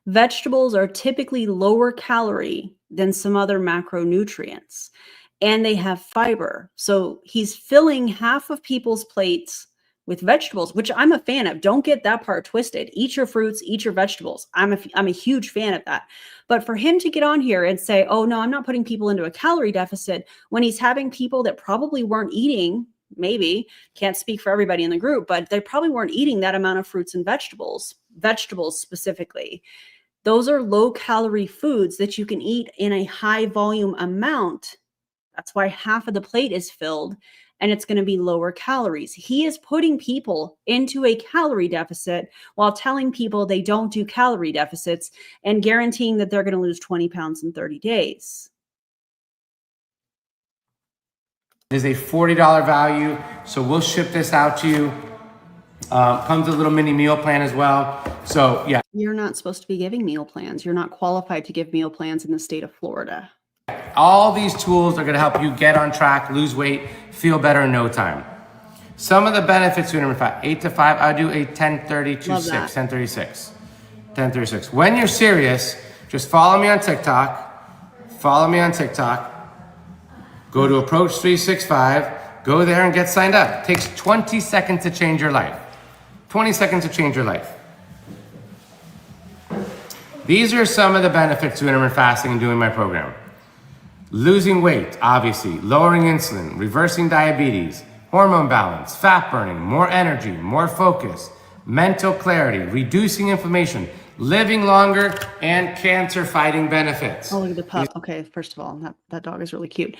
Vegetables are typically lower calorie than some other macronutrients, and they have fiber. So he's filling half of people's plates with vegetables, which I'm a fan of. Don't get that part twisted. Eat your fruits, eat your vegetables. I'm a huge fan of that. But for him to get on here and say, oh no, I'm not putting people into a calorie deficit, when he's having people that probably weren't eating, maybe, can't speak for everybody in the group, but they probably weren't eating that amount of fruits and vegetables specifically. Those are low calorie foods that you can eat in a high volume amount. That's why half of the plate is filled, and it's going to be lower calories. He is putting people into a calorie deficit while telling people they don't do calorie deficits and guaranteeing that they're going to lose 20 pounds in 30 days. It is a $40 value, so we'll ship this out to you. Comes a little mini meal plan as well. So yeah. You're not supposed to be giving meal plans. You're not qualified to give meal plans in the state of Florida. All these tools are gonna help you get on track, lose weight, feel better in no time. Some of the benefits to number 5, 8 to 5, I do a 10:30 to 6, 10:36. 10:36. When you're serious, just follow me on TikTok. Go to Approach 365, go there and get signed up. It takes 20 seconds to change your life. 20 seconds to change your life. These are some of the benefits to intermittent fasting and doing my program. Losing weight, obviously, lowering insulin, reversing diabetes, hormone balance, fat burning, more energy, more focus, mental clarity, reducing inflammation, living longer, and cancer fighting benefits. Oh, look at the pup. Okay, first of all, that dog is really cute.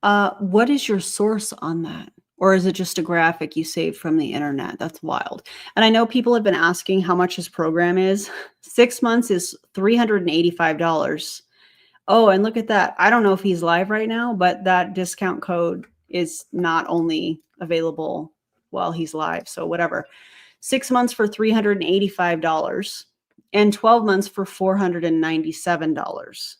What is your source on that? Or is it just a graphic you saved from the internet? That's wild. And I know people have been asking how much his program is. 6 months is $385. Oh, and look at that. I don't know if he's live right now, but that discount code is not only available while he's live. So whatever. 6 months for $385 and 12 months for $497.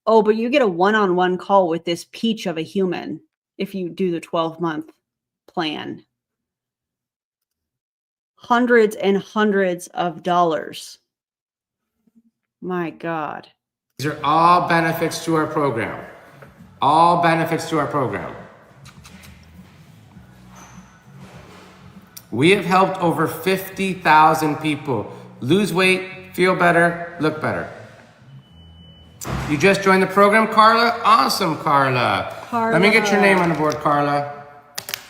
Oh, but you get a one-on-one call with this peach of a human if you do the 12-month plan. Hundreds and hundreds of dollars. My God. These are all benefits to our program. All benefits to our program. We have helped over 50,000 people lose weight, feel better, look better. You just joined the program, Carla? Awesome, Carla. Let me get your name on the board, Carla.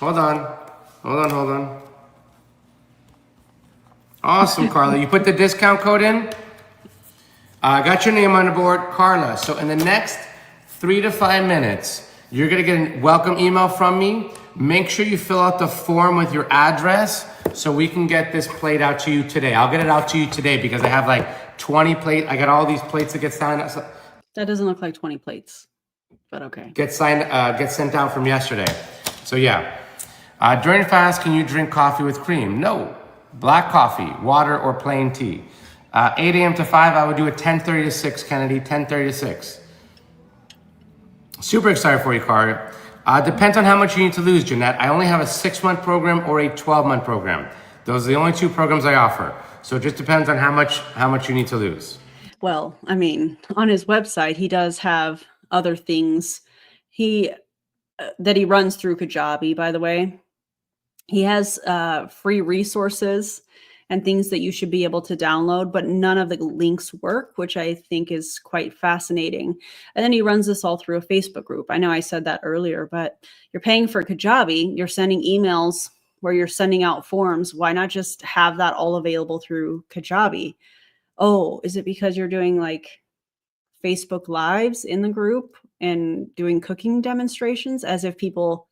Hold on. Awesome, Carla. You put the discount code in? I got your name on the board, Carla. So in the next 3 to 5 minutes, you're gonna get a welcome email from me. Make sure you fill out the form with your address so we can get this plate out to you today. I'll get it out to you today because I have like 20 plates. I got all these plates that get signed up. That doesn't look like 20 plates, but okay. Get sent out from yesterday. So yeah. During fast, can you drink coffee with cream? No. Black coffee, water, or plain tea. 8 a.m. to 5, I would do a 10:30 to 6, Kennedy, 10:30 to 6. Super excited for you, Carter. Depends on how much you need to lose, Jeanette. I only have a 6-month program or a 12-month program. Those are the only 2 programs I offer. So it just depends on how much you need to lose. Well, I mean, on his website, he does have other things that he runs through Kajabi, by the way. He has free resources and things that you should be able to download, but none of the links work, which I think is quite fascinating. And then he runs this all through a Facebook group. I know I said that earlier, but you're paying for Kajabi, you're sending emails where you're sending out forms. Why not just have that all available through Kajabi? Oh, is it because you're doing like Facebook Lives in the group? and doing cooking demonstrations, as if people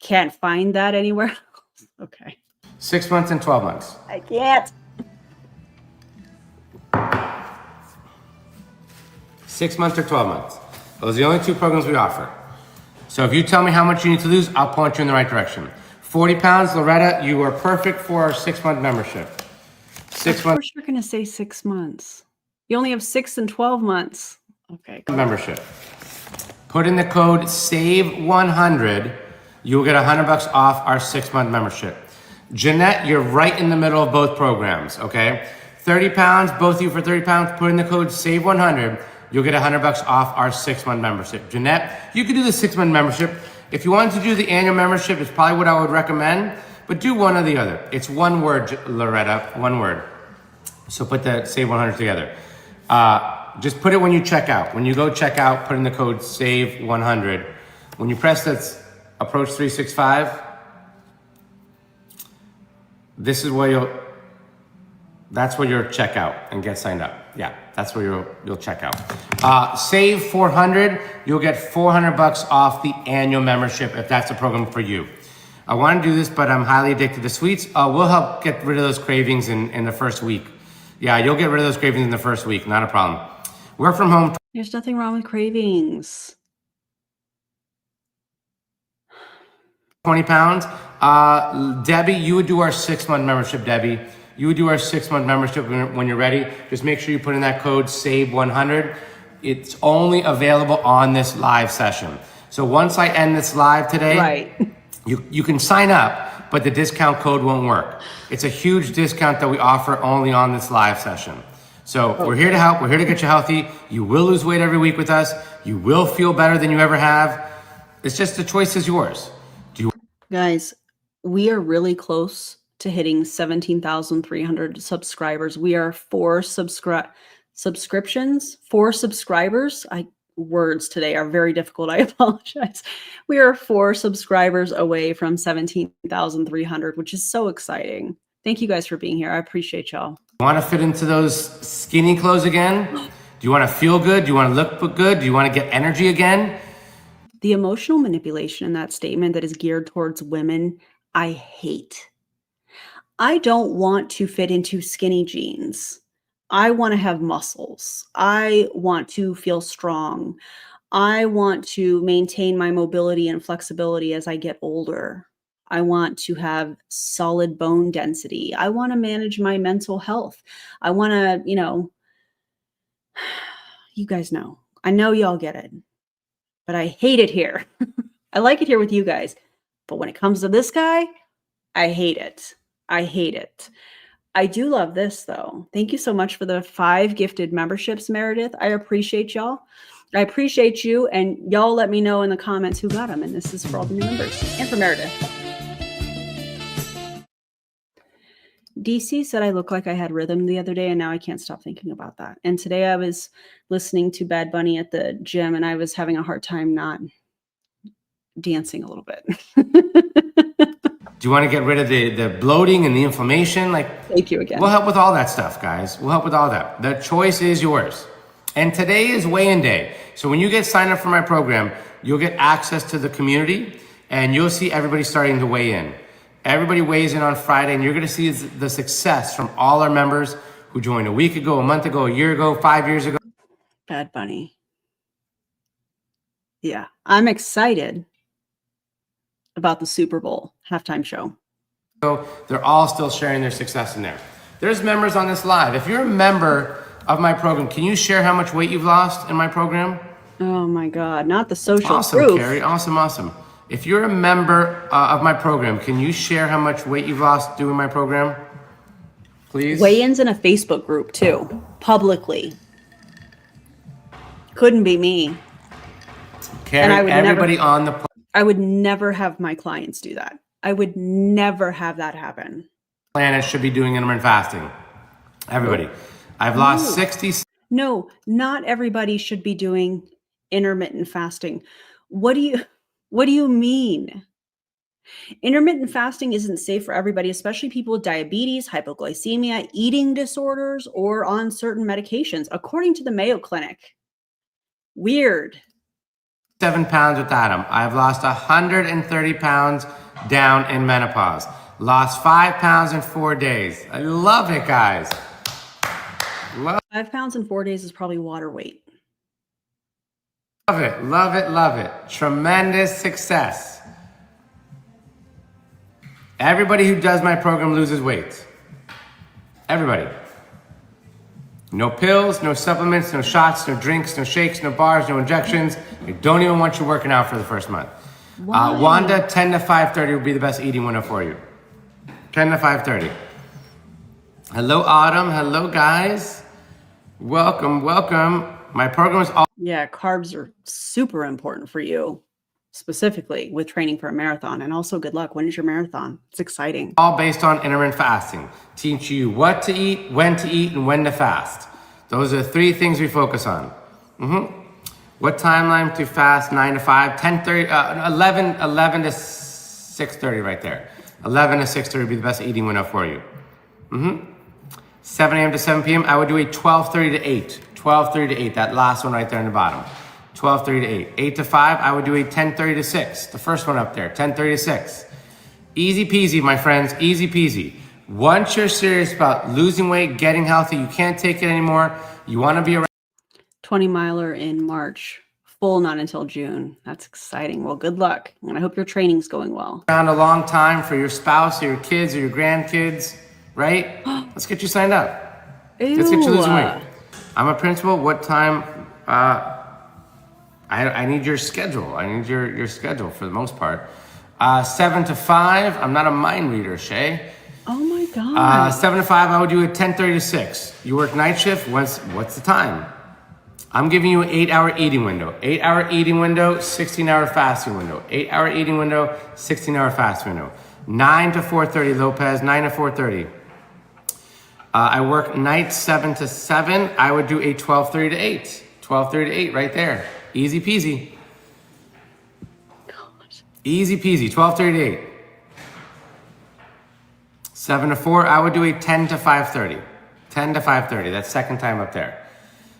can't find that anywhere else. Okay. 6 months and 12 months. I can't. 6 months or 12 months. Those are the only two programs we offer. So if you tell me how much you need to lose, I'll point you in the right direction. 40 pounds, Loretta, you are perfect for our 6 month membership. 6 months. Of course you're going to say 6 months. You only have 6 and 12 months. Okay. Membership. Put in the code SAVE100. You'll get $100 off our 6 month membership. Jeanette, you're right in the middle of both programs, okay? 30 pounds, both of you for 30 pounds, put in the code SAVE100. You'll get $100 off our 6 month membership. Jeanette, you could do the 6 month membership. If you wanted to do the annual membership, it's probably what I would recommend, but do one or the other. It's one word, Loretta, one word. So put the SAVE100 together. Just put it when you check out. When you go check out, put in the code SAVE100. When you press that approach 365, this is where that's where you'll check out and get signed up. Yeah, that's where you'll check out. Save 400, you'll get $400 off the annual membership if that's a program for you. I want to do this, but I'm highly addicted to sweets. We'll help get rid of those cravings in the first week. Yeah, you'll get rid of those cravings in the first week, not a problem. Work from home. There's nothing wrong with cravings. 20 pounds. Debbie, you would do our 6 month membership, Debbie. You would do our 6 month membership when you're ready. Just make sure you put in that code SAVE100. It's only available on this live session. So once I end this live today, right, you can sign up, but the discount code won't work. It's a huge discount that we offer only on this live session. So we're here to help. We're here to get you healthy. You will lose weight every week with us. You will feel better than you ever have. It's just the choice is yours. Guys, we are really close to hitting 17,300 subscribers. We are 4 subscriptions, 4 subscribers. Words today are very difficult. I apologize. We are 4 subscribers away from 17,300, which is so exciting. Thank you guys for being here. I appreciate y'all. Want to fit into those skinny clothes again? Do you want to feel good? Do you want to look good? Do you want to get energy again? The emotional manipulation in that statement that is geared towards women, I hate. I don't want to fit into skinny jeans. I want to have muscles. I want to feel strong. I want to maintain my mobility and flexibility as I get older. I want to have solid bone density. I want to manage my mental health. I want to, you guys know. I know y'all get it. But I hate it here. I like it here with you guys. But when it comes to this guy, I hate it. I hate it. I do love this, though. Thank you so much for the 5 gifted memberships, Meredith. I appreciate y'all. I appreciate you. And y'all let me know in the comments who got them. And this is for all the new members. And for Meredith. DC said I look like I had rhythm the other day, and now I can't stop thinking about that. And today I was listening to Bad Bunny at the gym, and I was having a hard time not dancing a little bit. Do you want to get rid of the bloating and the inflammation? Thank you again. We'll help with all that stuff, guys. We'll help with all that. The choice is yours. And today is weigh-in day. So when you get signed up for my program, you'll get access to the community, and you'll see everybody starting to weigh in. Everybody weighs in on Friday, and you're going to see the success from all our members who joined a week ago, a month ago, a year ago, 5 years ago. Bad Bunny. Yeah, I'm excited about the Super Bowl halftime show. They're all still sharing their success in there. There's members on this live. If you're a member of my program, can you share how much weight you've lost in my program? Oh my God, not the social awesome, proof. Carrie. Awesome. If you're a member of my program, can you share how much weight you've lost doing my program? Please. Weigh-ins in a Facebook group too, publicly. Couldn't be me. Carrie, everybody on the I would never have my clients do that. I would never have that happen. Planet should be doing intermittent fasting. Everybody. I've lost 60. No, not everybody should be doing intermittent fasting. What do you mean? Intermittent fasting isn't safe for everybody, especially people with diabetes, hypoglycemia, eating disorders, or on certain medications, according to the Mayo Clinic. Weird. 7 pounds without them. I've lost 130 pounds down in menopause. Lost 5 pounds in 4 days. I love it, guys. 5 pounds in 4 days is probably water weight. Love it, love it, love it. Tremendous success. Everybody who does my program loses weight. Everybody. No pills, no supplements, no shots, no drinks, no shakes, no bars, no injections. I don't even want you working out for the first month. Wanda, 10 to 5:30 will be the best eating window for you. 10 to 5:30. Hello, Autumn. Hello, guys. Welcome, welcome. My program is all... Yeah, carbs are super important for you, specifically with training for a marathon. And also, good luck. When is your marathon? It's exciting. All based on intermittent fasting. Teach you what to eat, and when to fast. Those are the 3 things we focus on. What timeline to fast? 9 to 5, 10:30, 11 to 6:30 right there. 11 to 6:30 would be the best eating window for you. 7 a.m. to 7 p.m. I would do a 12:30 to 8. 12:30 to 8, that last one right there in the bottom. 12:30 to 8. 8 to 5, I would do a 10:30 to 6. The first one up there, 10:30 to 6. Easy peasy, my friends, easy peasy. Once you're serious about losing weight, getting healthy, you can't take it anymore, you want to be around 20 miler in March, full not until June. That's exciting. Well, good luck. And I hope your training's going well. a long time for your spouse or your kids or your grandkids, right? Let's get you signed up. Ew. Let's get you losing weight. I'm a principal. What time? I need your schedule. I need your schedule for the most part. 7 to 5. I'm not a mind reader, Shay. Oh my God. 7 to 5. I would do a 10:30 to 6. You work night shift. What's the time? I'm giving you an 8-hour eating window. 8-hour eating window, 16-hour fasting window. 8-hour eating window, 16-hour fasting window. 9 to 4:30, Lopez. 9 to 4:30. I work nights 7 to 7. I would do a 12:30 to 8. 12:30 to 8 right there. Easy peasy. Easy peasy. 12:30 to 8. 7 to 4. I would do a 10 to 5:30. 10 to 5:30. That's second time up there.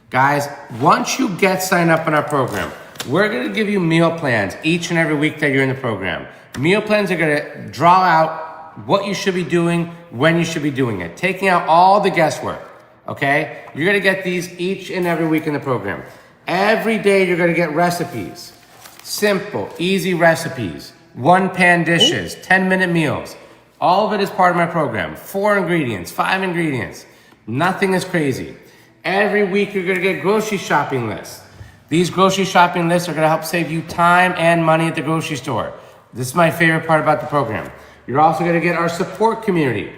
Guys, once you get signed up in our program, we're going to give you meal plans each and every week that you're in the program. Meal plans are going to draw out what you should be doing, when you should be doing it, taking out all the guesswork, okay? You're going to get these each and every week in the program. Every day you're going to get recipes, simple, easy recipes, 1-pan dishes, 10-minute meals. All of it is part of my program. 4 ingredients, 5 ingredients. Nothing is crazy. Every week you're going to get grocery shopping lists. These grocery shopping lists are going to help save you time and money at the grocery store. This is my favorite part about the program. You're also going to get our support community.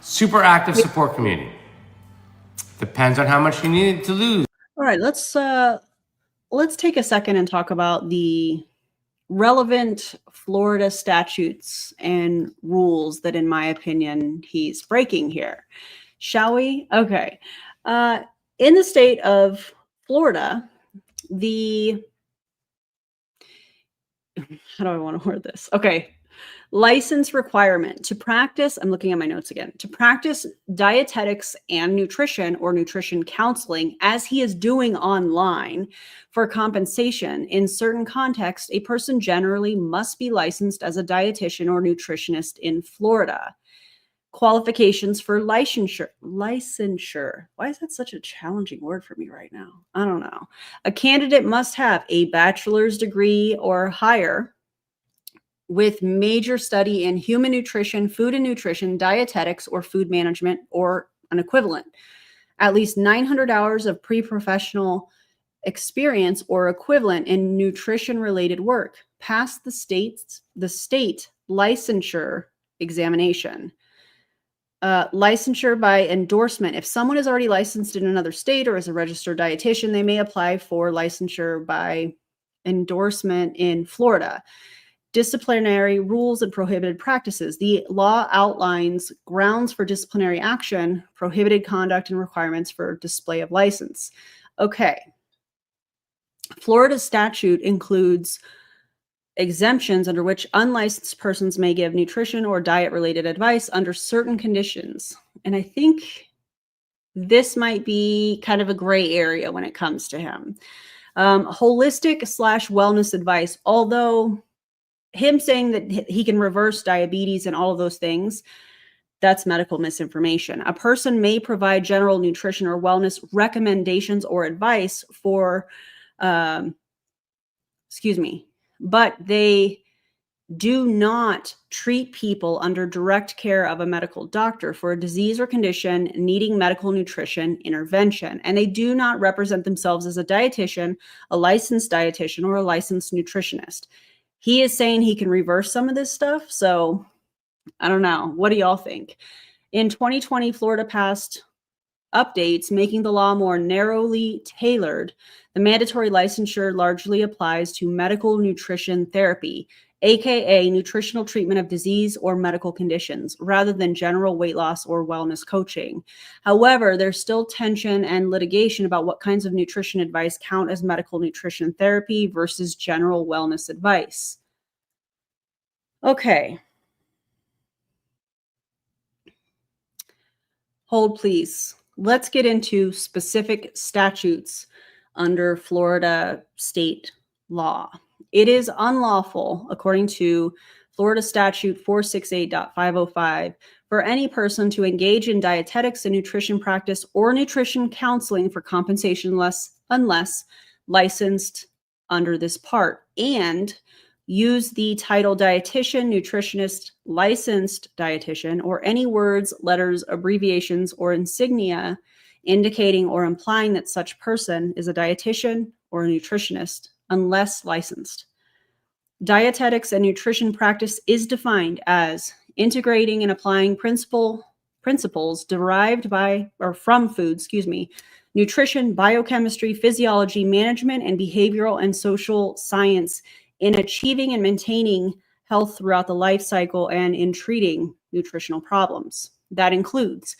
Super active support community. Depends on how much you need to lose. All right, let's take a second and talk about the relevant Florida statutes and rules that, in my opinion, he's breaking here. Shall we? Okay. In the state of Florida, how do I want to word this? Okay. License requirement to practice, I'm looking at my notes again, to practice dietetics and nutrition or nutrition counseling as he is doing online for compensation. In certain contexts, a person generally must be licensed as a dietitian or nutritionist in Florida. Qualifications for licensure. Why is that such a challenging word for me right now? I don't know. A candidate must have a bachelor's degree or higher with major study in human nutrition, food and nutrition, dietetics, or food management, or an equivalent. At least 900 hours of pre-professional experience or equivalent in nutrition-related work. Pass the state licensure examination. Licensure by endorsement. If someone is already licensed in another state or is a registered dietitian, they may apply for licensure by endorsement in Florida. Disciplinary rules and prohibited practices. The law outlines grounds for disciplinary action, prohibited conduct, and requirements for display of license. Okay. Florida statute includes exemptions under which unlicensed persons may give nutrition or diet-related advice under certain conditions. And I think this might be kind of a gray area when it comes to him. Holistic / wellness advice, although him saying that he can reverse diabetes and all of those things, that's medical misinformation. A person may provide general nutrition or wellness recommendations or advice for, but they do not treat people under direct care of a medical doctor for a disease or condition needing medical nutrition intervention. And they do not represent themselves as a dietitian, a licensed dietitian, or a licensed nutritionist. He is saying he can reverse some of this stuff. So I don't know. What do y'all think? In 2020, Florida passed updates making the law more narrowly tailored. The mandatory licensure largely applies to medical nutrition therapy, aka nutritional treatment of disease or medical conditions, rather than general weight loss or wellness coaching. However, there's still tension and litigation about what kinds of nutrition advice count as medical nutrition therapy versus general wellness advice. Okay. Hold, please. Let's get into specific statutes under Florida state law. It is unlawful, according to Florida Statute 468.505, for any person to engage in dietetics and nutrition practice or nutrition counseling for compensation unless licensed under this part, and use the title dietitian, nutritionist, licensed dietitian, or any words, letters, abbreviations, or insignia indicating or implying that such person is a dietitian or a nutritionist unless licensed. Dietetics and nutrition practice is defined as integrating and applying principles derived from food, nutrition, biochemistry, physiology, management, and behavioral and social science in achieving and maintaining health throughout the life cycle and in treating nutritional problems. That includes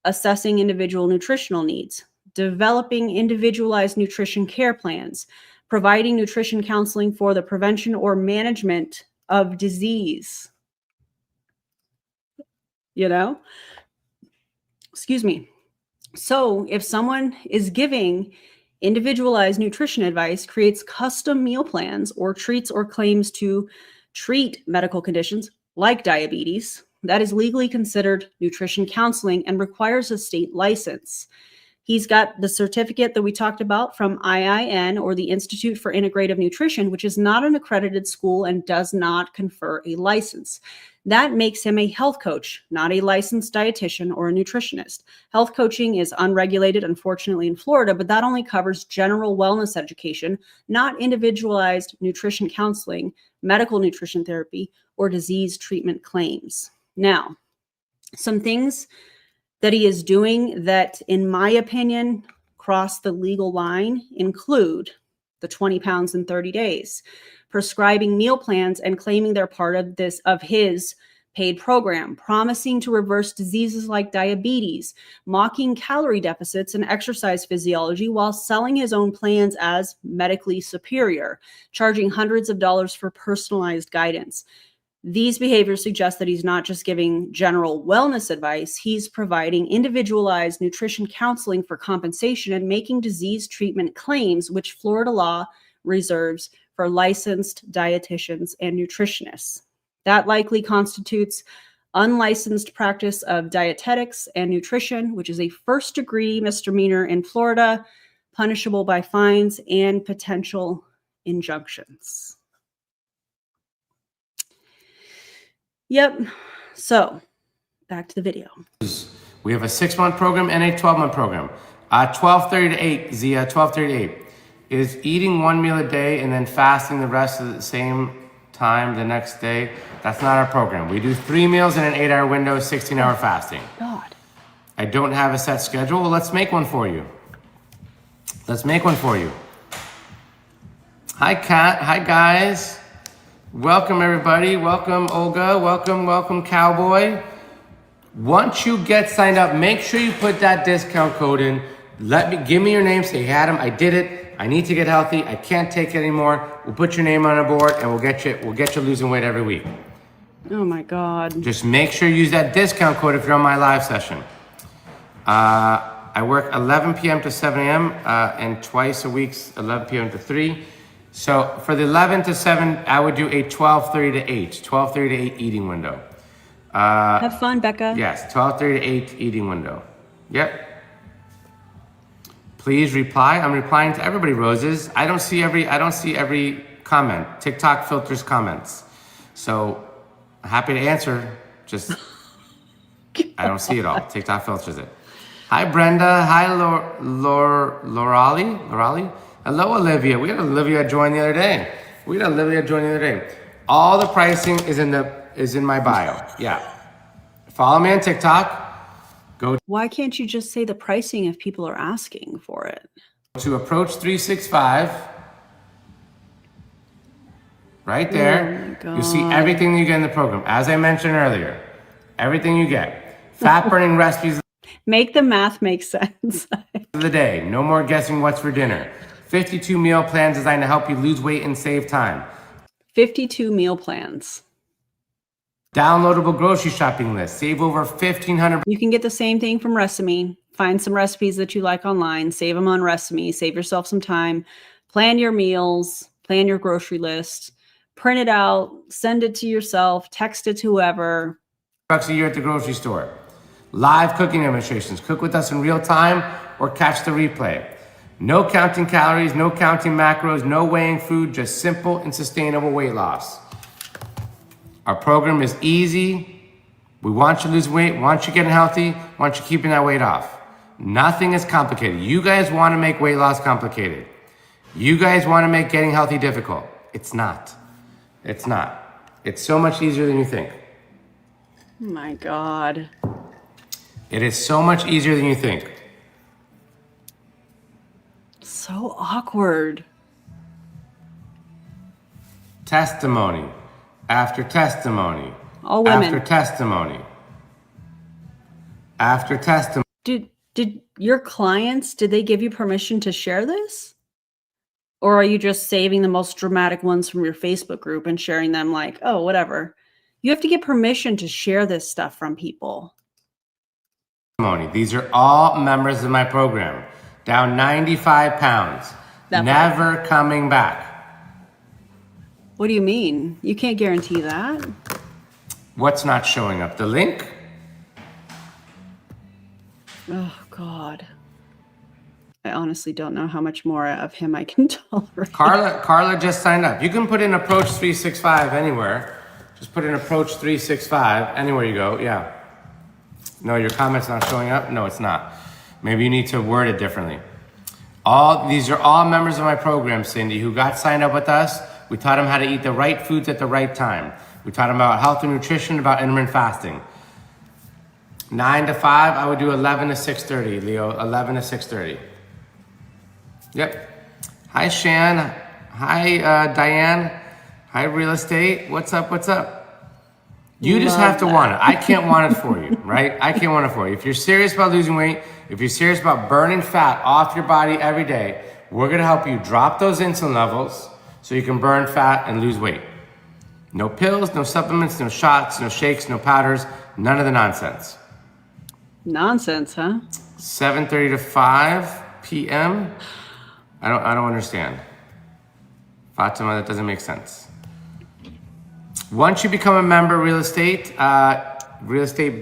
assessing individual nutritional needs, developing individualized nutrition care plans, providing nutrition counseling for the prevention or management of disease. So if someone is giving individualized nutrition advice, creates custom meal plans, or treats or claims to treat medical conditions like diabetes, that is legally considered nutrition counseling and requires a state license. He's got the certificate that we talked about from IIN, or the Institute for Integrative Nutrition, which is not an accredited school and does not confer a license. That makes him a health coach, not a licensed dietitian or a nutritionist. Health coaching is unregulated, unfortunately, in Florida, but that only covers general wellness education, not individualized nutrition counseling, medical nutrition therapy, or disease treatment claims. Now, some things that he is doing that, in my opinion, cross the legal line include the 20 pounds in 30 days, prescribing meal plans and claiming they're part of his paid program, promising to reverse diseases like diabetes, mocking calorie deficits and exercise physiology while selling his own plans as medically superior, charging hundreds of dollars for personalized guidance. These behaviors suggest that he's not just giving general wellness advice, he's providing individualized nutrition counseling for compensation and making disease treatment claims, which Florida law reserves for licensed dietitians and nutritionists. That likely constitutes unlicensed practice of dietetics and nutrition, which is a first-degree misdemeanor in Florida, punishable by fines and potential injunctions. Yep. So back to the video. We have a 6-month program and a 12-month program. 12:30 to 8, Zia, 12:30 to 8. Is eating one meal a day and then fasting the rest of the same time the next day. That's not our program. We do 3 meals in an 8-hour window, 16-hour fasting. God. I don't have a set schedule. Well, let's make one for you. Let's make one for you. Hi, Kat. Hi, guys. Welcome, everybody. Welcome, Olga. Welcome, Cowboy. Once you get signed up, make sure you put that discount code in. Give me your name. Say, hey, Adam, I did it. I need to get healthy. I can't take it anymore. We'll put your name on a board and we'll get you losing weight every week. Oh my God. Just make sure you use that discount code if you're on my live session. I I work 11 p.m. to 7 a.m. And twice a week, 11 p.m. to 3. So for the 11 to 7, I would do a 12:30 to 8, 12:30 to 8 eating window. Have fun, Becca. Yes, 12:30 to 8 eating window. Yep. Please reply. I'm replying to everybody, Roses. I don't see every comment. TikTok filters comments. So happy to answer. Just I don't see it all. TikTok filters it. Hi Brenda. Hi Lorali. Hello Olivia. We had Olivia join the other day. All the pricing is in my bio. Yeah. Follow me on TikTok. Why can't you just say the pricing if people are asking for it? To Approach 365. Right there. Oh my You see God. everything you get in the program. As I mentioned earlier, everything you get. Fat burning recipes Make the math make sense. of the day. No more guessing what's for dinner. 52 meal plans designed to help you lose weight and save time. 52 meal plans. Downloadable grocery shopping list. Save over 1,500. You can get the same thing from Resemi. Find some recipes that you like online. Save them on Resemi. Save yourself some time. Plan your meals. Plan your grocery list. Print it out. Send it to yourself. Text it to whoever. $1 a year at the grocery store. Live cooking demonstrations. Cook with us in real time or catch the replay. No counting calories, no counting macros, no weighing food, just simple and sustainable weight loss. Our program is easy. We want you to lose weight, want you getting healthy, want you keeping that weight off. Nothing is complicated. You guys want to make weight loss complicated. You guys want to make getting healthy difficult. It's not. It's not. It's so much easier than you think. Oh my God. It is so much easier than you think. So awkward. Testimony after testimony. All women. After testimony. After testimony. Did your clients, did they give you permission to share this? Or are you just saving the most dramatic ones from your Facebook group and sharing them like, oh, whatever? You have to get permission to share this stuff from people. These are all members of my program. Down 95 pounds. Never coming back. What do you mean? You can't guarantee that. What's not showing up? The link? Oh, God. I honestly don't know how much more of him I can tolerate. Carla just signed up. You can put in Approach 365 anywhere. Just put in Approach 365 anywhere you go. Yeah. No, your comment's not showing up? No, it's not. Maybe you need to word it differently. These are all members of my program, Cindy, who got signed up with us. We taught them how to eat the right foods at the right time. We taught them about health and nutrition, about intermittent fasting. 9 to 5, I would do 11 to 6:30, Leo, 11 to 6:30. Yep. Hi, Shan. Hi, Diane. Hi, real estate. What's up? You just have to want it. I can't want it for you, right? I can't want it for you. If you're serious about losing weight, if you're serious about burning fat off your body every day, we're going to help you drop those insulin levels so you can burn fat and lose weight. No pills, no supplements, no shots, no shakes, no powders, none of the nonsense. Nonsense, huh? 7:30 to 5 p.m. I don't understand. Fatima, that doesn't make sense. Once you become a member, Real Estate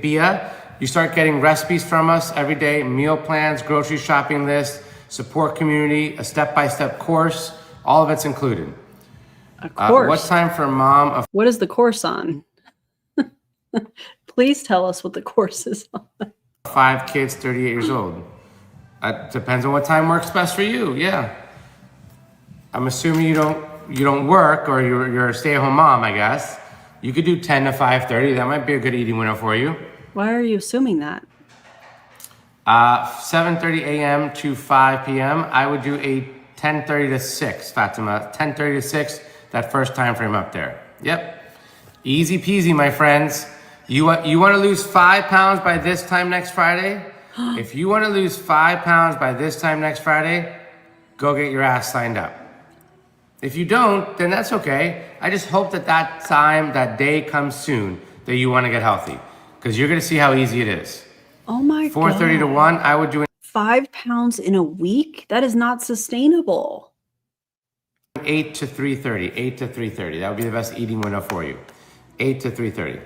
BIA, you start getting recipes from us every day, meal plans, grocery shopping list, support community, a step-by-step course. All of it's included. A course? What's time for a mom of What is the course on? Please tell us what the course is on. 5 kids, 38 years old? Depends on what time works best for you. Yeah. I'm assuming you don't work, or you're a stay-at-home mom, I guess. You could do 10 to 5:30. That might be a good eating window for you. Why are you assuming that? 7:30 a.m. to 5 p.m. I would do a 10:30 to 6, Fatima. 10:30 to 6, that first time frame up there. Yep. Easy peasy, my friends. You want to lose 5 pounds by this time next Friday? If you want to lose 5 pounds by this time next Friday, go get your ass signed up. If you don't, then that's okay. I just hope that day comes soon that you want to get healthy, because you're going to see how easy it is. Oh my God. 4:30 to 1, I would do 5 pounds in a week? That is not sustainable. 8 to 3:30. 8 to 3:30. That would be the best eating window for you. 8 to 3:30.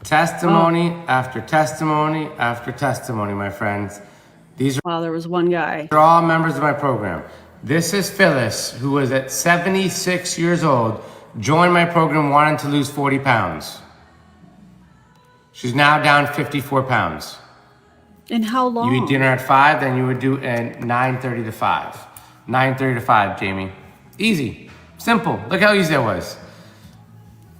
Testimony after testimony after testimony, my friends. These Wow, there was one guy. are all members of my program. This is Phyllis, who was at 76 years old, joined my program wanting to lose 40 pounds. She's now down 54 pounds. And how long? You eat dinner at 5, then you would do at 9:30 to 5. 9:30 to 5, Jamie. Easy. Simple. Look how easy that was.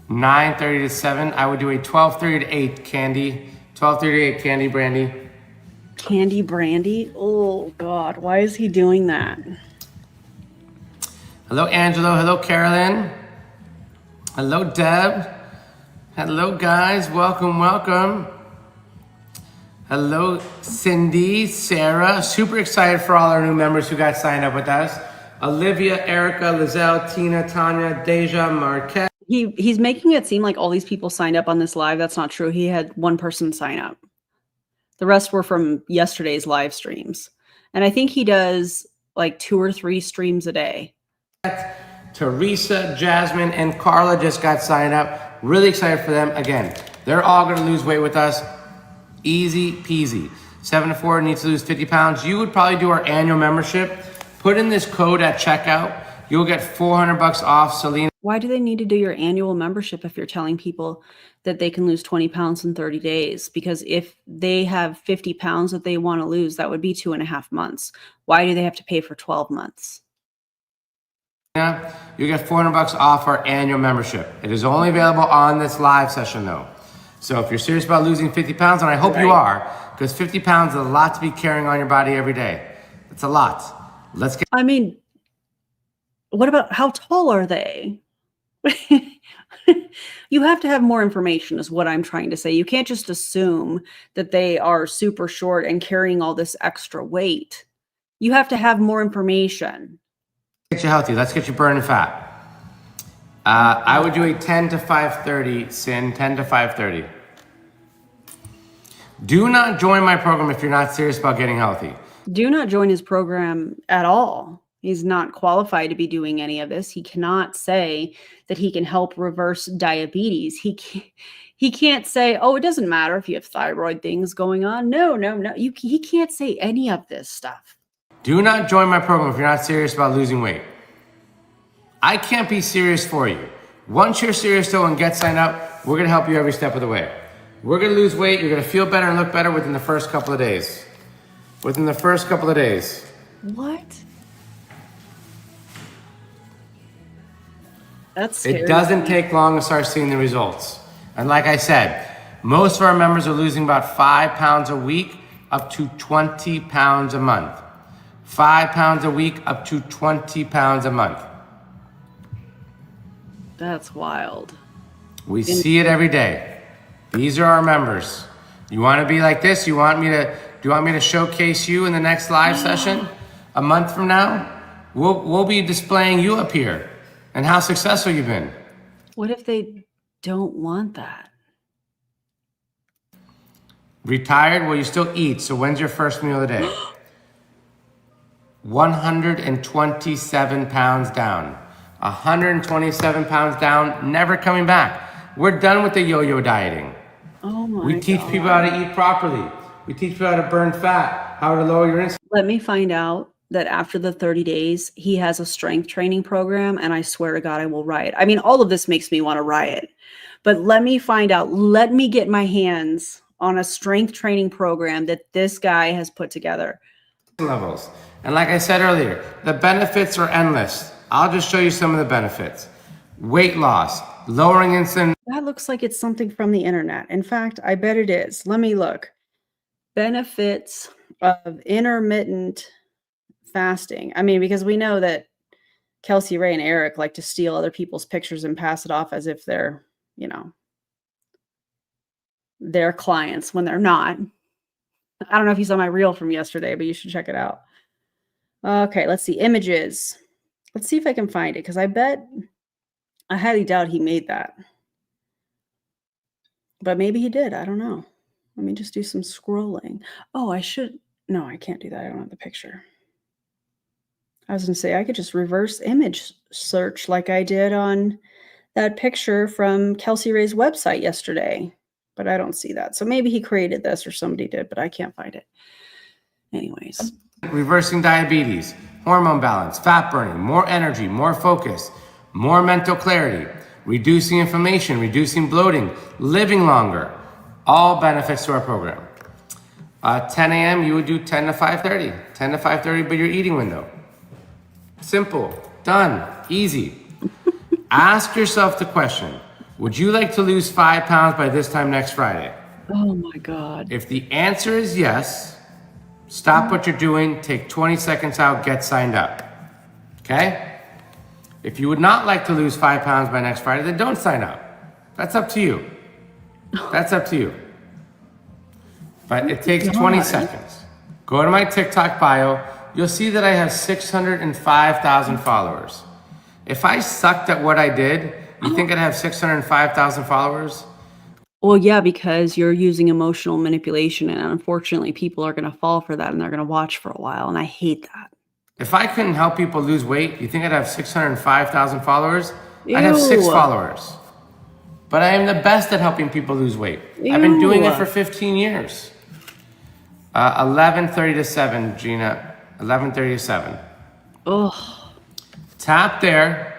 9:30 to 7. I would do a 12:30 to 8 candy. 12:30 to 8 candy brandy. Candy brandy? Oh, God. Why is he doing that? Hello, Angelo. Hello, Carolyn. Hello, Deb. Hello, guys. Welcome, welcome. Hello, Cindy, Sarah. Super excited for all our new members who got signed up with us. Olivia, Erica, Lizelle, Tina, Tanya, Deja, Marquette. He's making it seem like all these people signed up on this live. That's not true. He had one person sign up. The rest were from yesterday's live streams. And I think he does like 2 or 3 streams a day. Teresa, Jasmine, and Carla just got signed up. Really excited for them. Again, they're all going to lose weight with us. Easy peasy. 7 to 4 needs to lose 50 pounds. You would probably do our annual membership. Put in this code at checkout. You'll get $400 off. Selena. Why do they need to do your annual membership if you're telling people that they can lose 20 pounds in 30 days? Because if they have 50 pounds that they want to lose, that would be 2.5 months. Why do they have to pay for 12 months? Yeah, you get $400 off our annual membership. It is only available on this live session though. So if you're serious about losing 50 pounds, and I hope you are, because 50 pounds is a lot to be carrying on your body every day. It's a lot. Let's get. I mean, what about how tall are they? You have to have more information is what I'm trying to say. You can't just assume that they are super short and carrying all this extra weight. You have to have more information. Get you healthy. Let's get you burning fat. I would do a 10 to 5:30, Sin, 10 to 5:30. Do not join my program if you're not serious about getting healthy. Do not join his program at all. He's not qualified to be doing any of this. He cannot say that he can help reverse diabetes. He can't say, oh, it doesn't matter if you have thyroid things going on. No. He can't say any of this stuff. Do not join my program if you're not serious about losing weight. I can't be serious for you. Once you're serious though and get signed up, we're gonna help you every step of the way. We're gonna lose weight. You're gonna feel better and look better within the first couple of days. Within the first couple of days. What? That's scary. It doesn't take long to start seeing the results. And like I said, most of our members are losing about 5 pounds a week up to 20 pounds a month. 5 pounds a week up to 20 pounds a month. That's wild. We see it every day. These are our members. You want to be like this? Do you want me to showcase you in the next live session a month from now? We'll be displaying you up here and how successful you've been. What if they don't want that? Retired? Well, you still eat. So when's your first meal of the day? 127 pounds down. 127 pounds down, never coming back. We're done with the yo-yo dieting. Oh my God. We teach people how to eat properly. We teach people how to burn fat, how to lower your insulin. Let me find out that after the 30 days, he has a strength training program, and I swear to God, I will riot. I mean, all of this makes me want to riot. But let me find out. Let me get my hands on a strength training program that this guy has put together. Levels. And like I said earlier, the benefits are endless. I'll just show you some of the benefits. Weight loss, lowering insulin. That looks like it's something from the internet. In fact, I bet it is. Let me look. Benefits of intermittent fasting. I mean, because we know that Kelsey, Ray, and Eric like to steal other people's pictures and pass it off as if they're, their clients when they're not. I don't know if you saw my reel from yesterday, but you should check it out. Okay, let's see. Images. Let's see if I can find it, because I highly doubt he made that. But maybe he did. I don't know. Let me just do some scrolling. Oh, I should. No, I can't do that. I don't have the picture. I was going to say I could just reverse image search like I did on that picture from Kelsey Ray's website yesterday, but I don't see that. So maybe he created this or somebody did, but I can't find it. Anyways. Reversing diabetes, hormone balance, fat burning, more energy, more focus, more mental clarity, reducing inflammation, reducing bloating, living longer. All benefits to our program. 10 a.m. you would do 10 to 5:30. 10 to 5:30 be your eating window. Simple, done, easy. Ask yourself the question, would you like to lose 5 pounds by this time next Friday? Oh my God. If the answer is yes, stop what you're doing, take 20 seconds out, get signed up. Okay? If you would not like to lose 5 pounds by next Friday, then don't sign up. That's up to you. That's up to you. But it takes 20 seconds. Go to my TikTok bio. You'll see that I have 605,000 followers. If I sucked at what I did, you think I'd have 605,000 followers? Well, yeah, because you're using emotional manipulation, and unfortunately, people are going to fall for that, and they're going to watch for a while, and I hate that. If I couldn't help people lose weight, you think I'd have 605,000 followers? I'd have 6 followers. But I am the best at helping people lose weight. I've been doing it for 15 years. 11:30 to 7, Gina. 11:30 to 7. Oh. Tap there.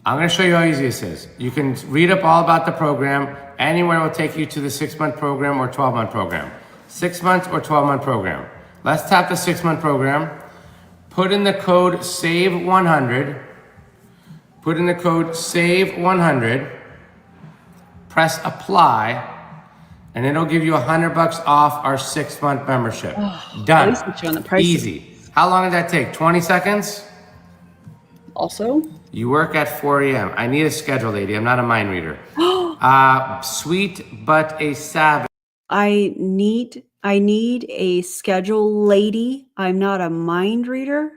I'm going to show you how easy this is. You can read up all about the program. Anywhere will take you to the 6-month program or 12-month program. 6 months or 12-month program. Let's tap the 6-month program. Put in the code SAVE100. Put in the code SAVE100. Press apply. And it'll give you $100 off our 6-month membership. Done. Easy. How long did that take? 20 seconds? Also? You work at 4 a.m. I need a schedule, lady. I'm not a mind reader. Sweet but a savage. I need a schedule, lady. I'm not a mind reader.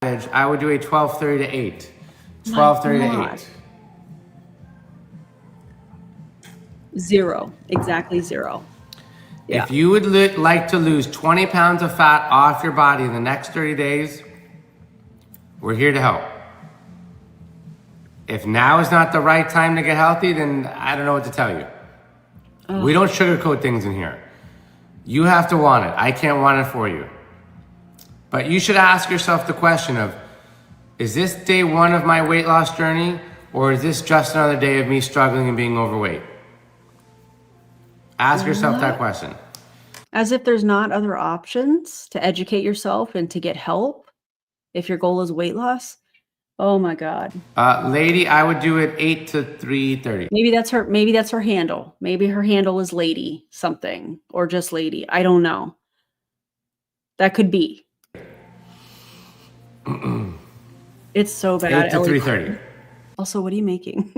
I would do a 12:30 to 8. 12:30 to 8. 0. Exactly 0. Yeah. If you would like to lose 20 pounds of fat off your body in the next 30 days, we're here to help. If now is not the right time to get healthy, then I don't know what to tell you. We don't sugarcoat things in here. You have to want it. I can't want it for you. But you should ask yourself the question of, is this day 1 of my weight loss journey, or is this just another day of me struggling and being overweight? Ask yourself that question. As if there's not other options to educate yourself and to get help if your goal is weight loss. Oh my God. Lady, I would do it 8 to 3:30. Maybe that's her handle. Maybe her handle is lady something or just lady. I don't know. That could be. It's so bad. 8 to 3:30. Also, what are you making?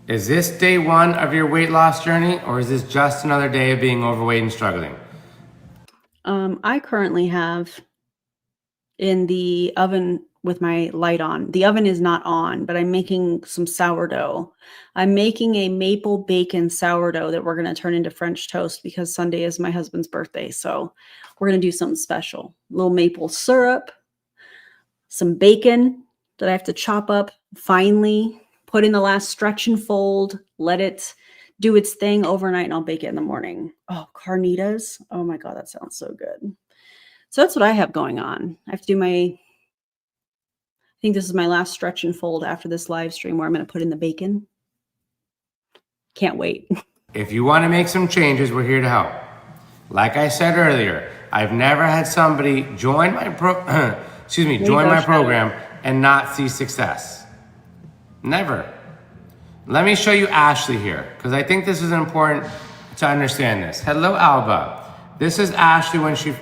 Is this day 1 of your weight loss journey, or is this just another day of being overweight and struggling? I currently have in the oven with my light on. The oven is not on, but I'm making some sourdough. I'm making a maple bacon sourdough that we're going to turn into French toast because Sunday is my husband's birthday. So we're going to do something special. A little maple syrup, some bacon that I have to chop up finely, put in the last stretch and fold, let it do its thing overnight, and I'll bake it in the morning. Oh, carnitas. Oh my God, that sounds so good. So that's what I have going on. I have to do I think this is my last stretch and fold after this live stream where I'm going to put in the bacon. Can't wait. If you want to make some changes, we're here to help. Like I said earlier, I've never had somebody join my program and not see success. Never. Let me show you Ashley here, because I think this is important to understand this. Hello, Alba. This is Ashley when she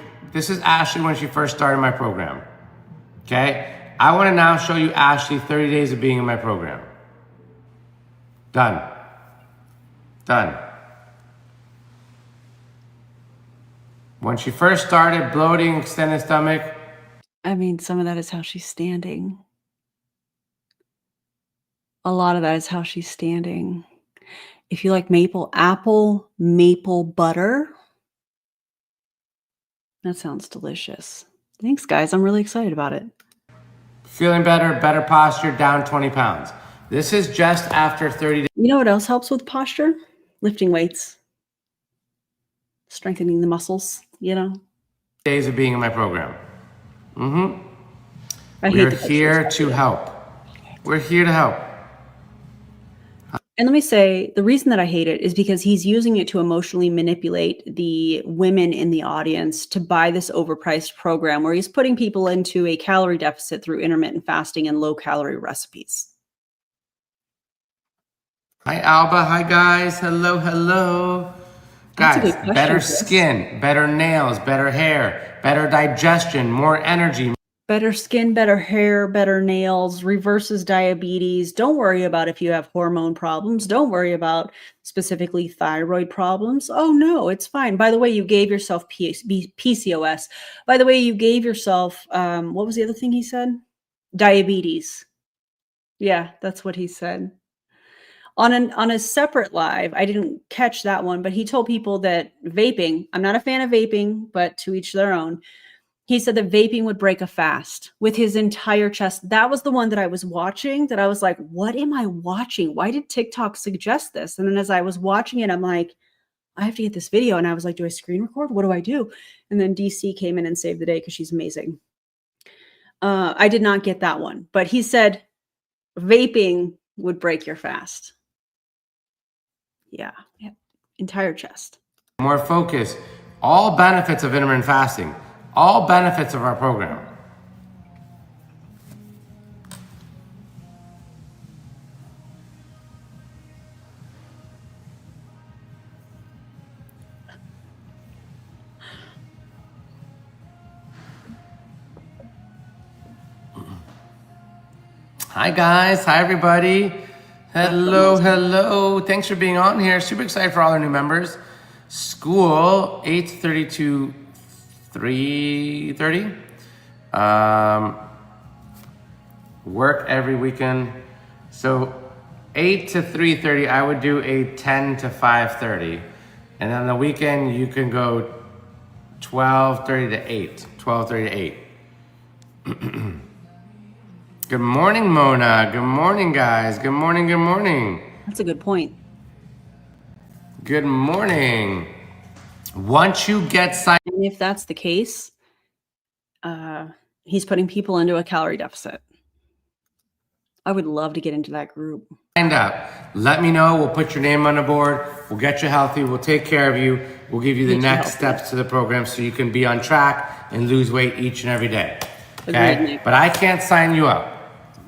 first started my program. Okay? I want to now show you Ashley 30 days of being in my program. Done. When she first started, bloating, extended stomach. I mean, some of that is how she's standing. A lot of that is how she's standing. If you like apple maple butter, that sounds delicious. Thanks, guys. I'm really excited about it. Feeling better, better posture, down 20 pounds. This is just after 30 days. You know what else helps with posture? Lifting weights, strengthening the muscles, Days of being in my program. I We're hate here to help. We're here to help. And let me say, the reason that I hate it is because he's using it to emotionally manipulate the women in the audience to buy this overpriced program where he's putting people into a calorie deficit through intermittent fasting and low-calorie recipes. Hi, Alba. Hi, guys. Hello, hello. Guys, better skin, better nails, better hair, better digestion, more energy. Better skin, better hair, better nails, reverses diabetes. Don't worry about if you have hormone problems. Don't worry about specifically thyroid problems. Oh, no, it's fine. By the way, you gave yourself PCOS. By the way, you gave yourself, what was the other thing he said? Diabetes. Yeah, that's what he said. On a separate live, I didn't catch that one, but he told people that vaping, I'm not a fan of vaping, but to each their own. He said that vaping would break a fast with his entire chest. That was the one that I was watching that I was like, what am I watching? Why did TikTok suggest this? And then as I was watching it, I'm like, I have to get this video. And I was like, do I screen record? What do I do? And then DC came in and saved the day because she's amazing. I did not get that one, but he said vaping would break your fast. Yeah. Entire chest. More focus. All benefits of intermittent fasting. All benefits of our program. Hi guys, hi everybody. Hello, hello. Thanks for being on here. Super excited for all our new members. School 8:30 to 3:30. Work every weekend. So 8 to 3:30, I would do a 10 to 5:30. And on the weekend, you can go 12:30 to 8. 12:30 to 8. Good morning, Mona. Good morning, guys. Good morning, good morning. That's a good point. Good morning. Once you get signed, and if that's the case, he's putting people into a calorie deficit. I would love to get into that group. Signed up. Let me know. We'll put your name on the board. We'll get you healthy. We'll take care of you. We'll give you the next steps to the program so you can be on track and lose weight each and every day. Okay? Agreed, but I can't sign you up.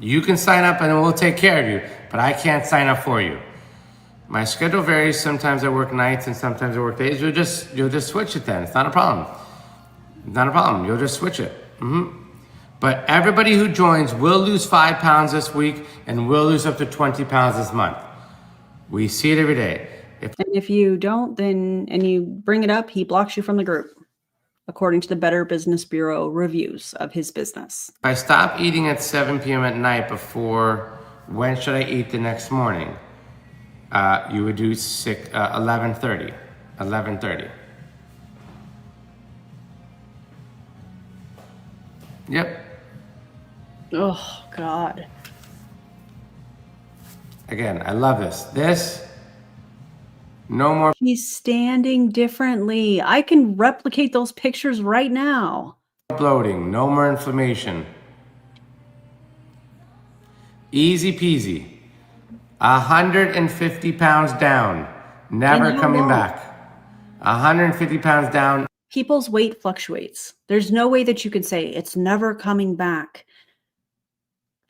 You can sign up and we'll take care of you, but I can't sign up for you. My schedule varies. Sometimes I work nights and sometimes I work days. You'll just switch it then. It's not a problem. Not a problem. You'll just switch it. But everybody who joins will lose 5 pounds this week and will lose up to 20 pounds this month. We see it every day. And if you don't, and you bring it up, he blocks you from the group, according to the Better Business Bureau reviews of his business. If I stop eating at 7 p.m. at night before, when should I eat the next morning? You would do 11:30. 11:30. Yep. Oh, God. Again, I love this. No more. He's standing differently. I can replicate those pictures right now. Bloating, no more inflammation. Easy peasy. 150 pounds down, never coming back. 150 pounds down. People's weight fluctuates. There's no way that you can say it's never coming back.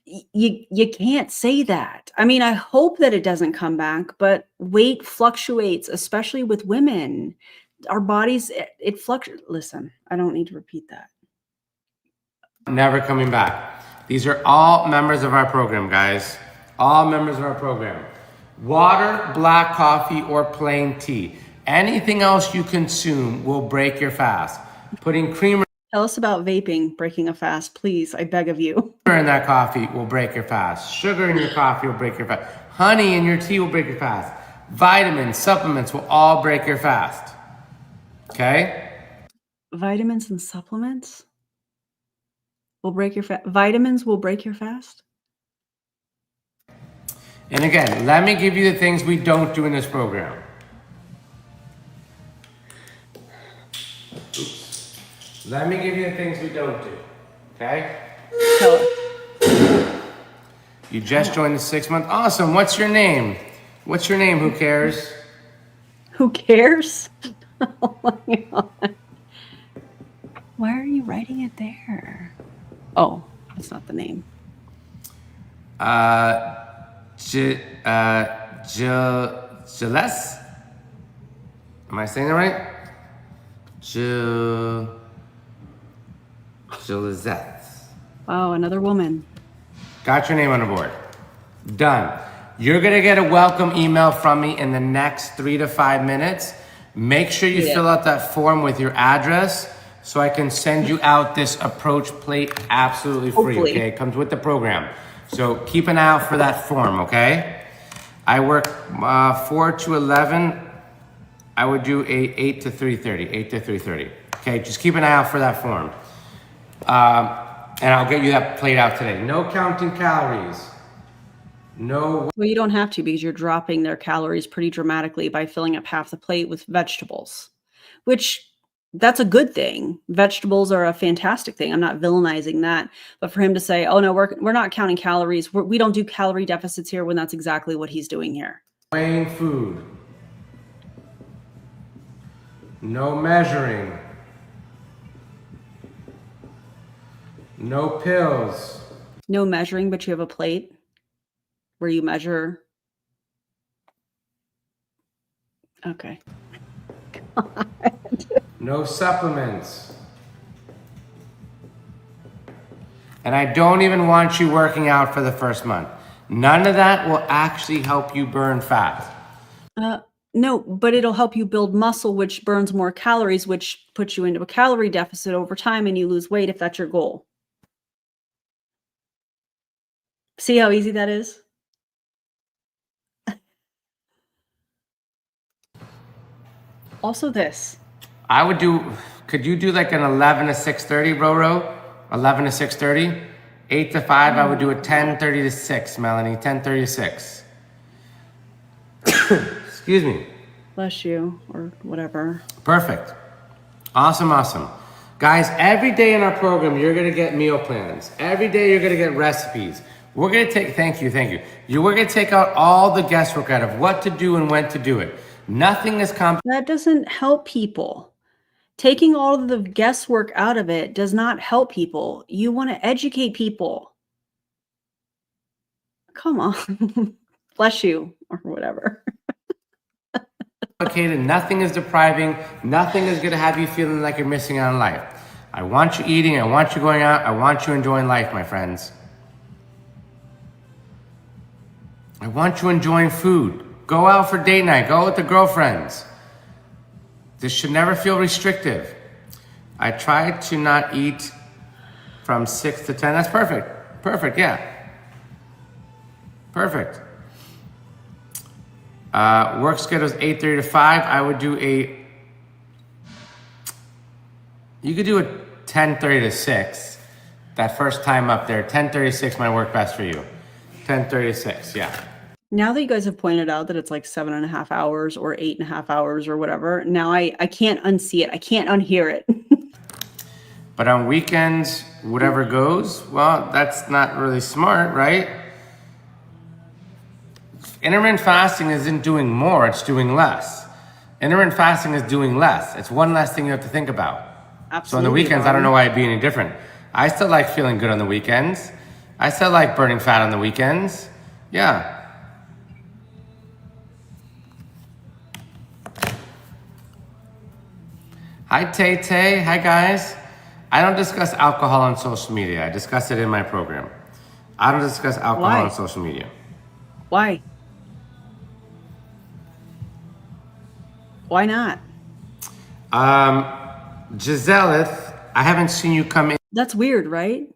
You can't say that. I mean, I hope that it doesn't come back, but weight fluctuates, especially with women. Our bodies, it fluctuates. Listen, I don't need to repeat that. Never coming back. These are all members of our program, guys. All members of our program. Water, black coffee, or plain tea. Anything else you consume will break your fast. Putting creamer. Tell us about vaping breaking a fast, please. I beg of you. Sugar in that coffee will break your fast. Sugar in your coffee will break your fast. Honey in your tea will break your fast. Vitamins, supplements will all break your fast. Okay? Vitamins and supplements will break your fast. Vitamins will break your fast? And again, let me give you the things we don't do in this program. Oops. Let me give you the things we don't do. Okay? Tell us. You just joined the 6 month. Awesome. What's your name? What's your name? Who cares? Who cares? Oh my God. Why are you writing it there? Oh, that's not the name. Gilles? Am I saying it right? Gilizette. Wow, another woman. Got your name on the board. Done. You're gonna get a welcome email from me in the next 3 to 5 minutes. Make sure you fill out that form with your address so I can send you out this approach plate absolutely free. Hopefully. Okay, it comes with the program. So keep an eye out for that form, okay? I work 4 to 11. I would do 8 to 3:30. 8 to 3:30. Okay, just keep an eye out for that form. And I'll get you that plate out today. No counting calories. No. Well, you don't have to because you're dropping their calories pretty dramatically by filling up half the plate with vegetables, which that's a good thing. Vegetables are a fantastic thing. I'm not villainizing that. But for him to say, oh, no, we're not counting calories. We don't do calorie deficits here when that's exactly what he's doing here. Weighing food. No measuring. No pills. No measuring, but you have a plate where you measure. Okay. God. No supplements. And I don't even want you working out for the first month. None of that will actually help you burn fat. No, but it'll help you build muscle, which burns more calories, which puts you into a calorie deficit over time and you lose weight if that's your goal. See how easy that is? Also this. I would do, could you do like an 11 to 6:30, Roro? 11 to 6:30? 8 to 5, I would do a 10:30 to 6, Melanie. 10:30 to 6. Excuse me. Bless you, or whatever. Perfect. Awesome, awesome. Guys, every day in our program, you're gonna get meal plans. Every day you're gonna get recipes. We're gonna take, thank you. We're gonna take out all the guesswork out of what to do and when to do it. Nothing is complicated. That doesn't help people. Taking all of the guesswork out of it does not help people. You want to educate people. Come on. Bless you, or whatever. Nothing is depriving. Nothing is gonna have you feeling like you're missing out on life. I want you eating. I want you going out. I want you enjoying life, my friends. I want you enjoying food. Go out for date night. Go with the girlfriends. This should never feel restrictive. I try to not eat from 6 to 10. That's perfect. Perfect, yeah. Perfect. Work schedule is 8:30 to 5. I would do you could do a 10:30 to 6. That first time up there, 10:30 to 6 might work best for you. 10:30 to 6, yeah. Now that you guys have pointed out that it's like 7.5 hours or 8.5 hours or whatever, now I can't unsee it. I can't unhear it. But on weekends, whatever goes, well, that's not really smart, right? Intermittent fasting isn't doing more, it's doing less. Intermittent fasting is doing less. It's one less thing you have to think about. Absolutely. So on the weekends, I don't know why it'd be any different. I still like feeling good on the weekends. I still like burning fat on the weekends. Yeah. Hi, Tay. Hi, guys. I don't discuss alcohol on social media. I discuss it in my program. I don't discuss alcohol Why? on social media. Why? Why not? Giselle, I haven't seen you come in. That's weird, right?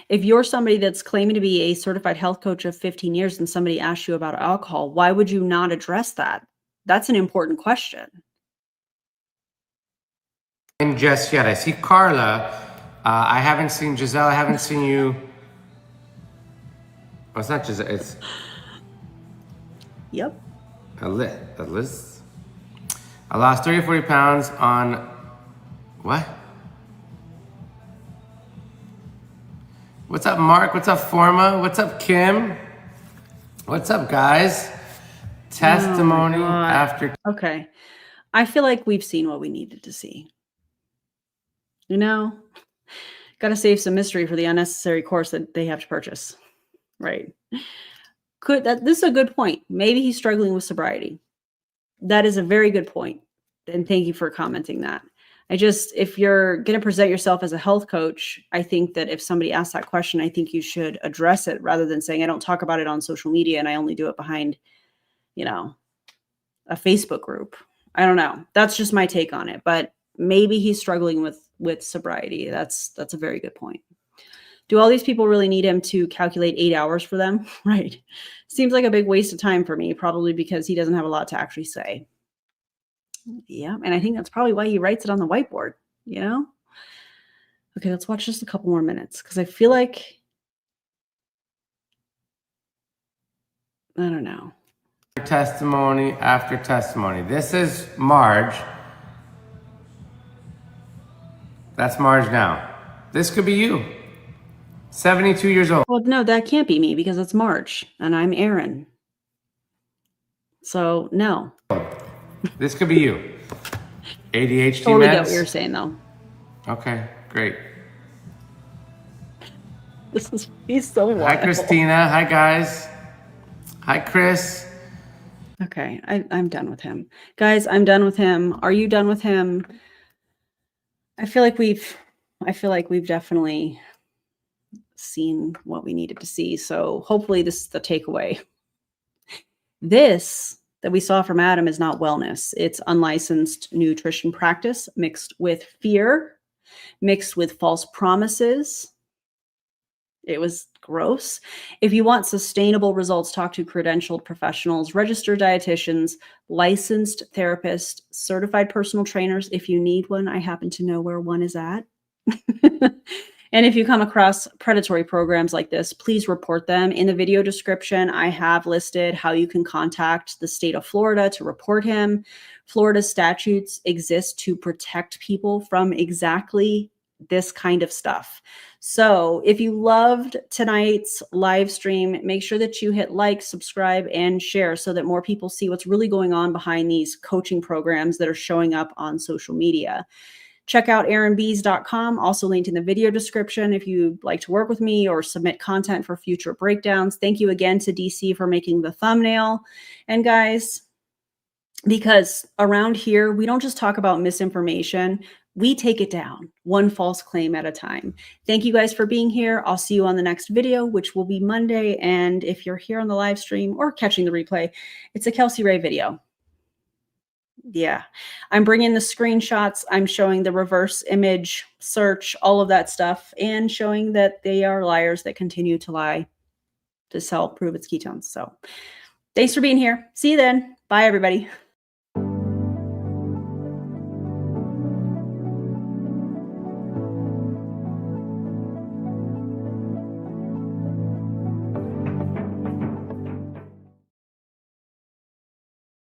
If you're somebody that's claiming to be a certified health coach of 15 years and somebody asks you about alcohol, why would you not address that? That's an important question. And just yet, I see Carla. I haven't seen Giselle. I haven't seen you. Oh, it's not Giselle. It's Yep. Liz. I lost 30 or 40 pounds on what? What's up, Mark? What's up, Forma? What's up, Kim? What's up, guys? Testimony after. Okay. I feel like we've seen what we needed to see. You know, got to save some mystery for the unnecessary course that they have to purchase. Right. This is a good point. Maybe he's struggling with sobriety. That is a very good point. And thank you for commenting that. If you're going to present yourself as a health coach, I think that if somebody asks that question, I think you should address it rather than saying, I don't talk about it on social media and I only do it behind, a Facebook group. I don't know. That's just my take on it, but maybe he's struggling with sobriety. That's a very good point. Do all these people really need him to calculate 8 hours for them? Right. Seems like a big waste of time for me, probably because he doesn't have a lot to actually say. Yeah. And I think that's probably why he writes it on the whiteboard, Okay, let's watch just a couple more minutes because I feel like, I don't know. Testimony after testimony. This is Marge. That's Marge now. This could be you. 72 years old. Well, no, that can't be me because it's March and I'm Erin. So no. This could be you. ADHD totally meds? get what you're saying though. Okay, great. He's so wild. Hi, Christina. Hi, guys. Hi, Chris. Okay, I'm done with him. Guys, I'm done with him. Are you done with him? I feel like we've definitely seen what we needed to see. So hopefully this is the takeaway. This that we saw from Adam is not wellness. It's unlicensed nutrition practice mixed with fear, mixed with false promises. It was gross. If you want sustainable results, talk to credentialed professionals, registered dietitians, licensed therapists, certified personal trainers. If you need one, I happen to know where one is at. And if you come across predatory programs like this, please report them. In the video description, I have listed how you can contact the state of Florida to report him. Florida statutes exist to protect people from exactly this kind of stuff. So if you loved tonight's live stream, make sure that you hit like, subscribe, and share so that more people see what's really going on behind these coaching programs that are showing up on social media. Check out erinbies.com, also linked in the video description if you'd like to work with me or submit content for future breakdowns. Thank you again to DC for making the thumbnail. And guys, because around here, we don't just talk about misinformation, we take it down one false claim at a time. Thank you guys for being here. I'll see you on the next video, which will be Monday. And if you're here on the live stream or catching the replay, it's a Kelsey Ray video. Yeah, I'm bringing the screenshots. I'm showing the reverse image search, all of that stuff, and showing that they are liars that continue to lie to sell prove its ketones. So thanks for being here. See you then. Bye, everybody.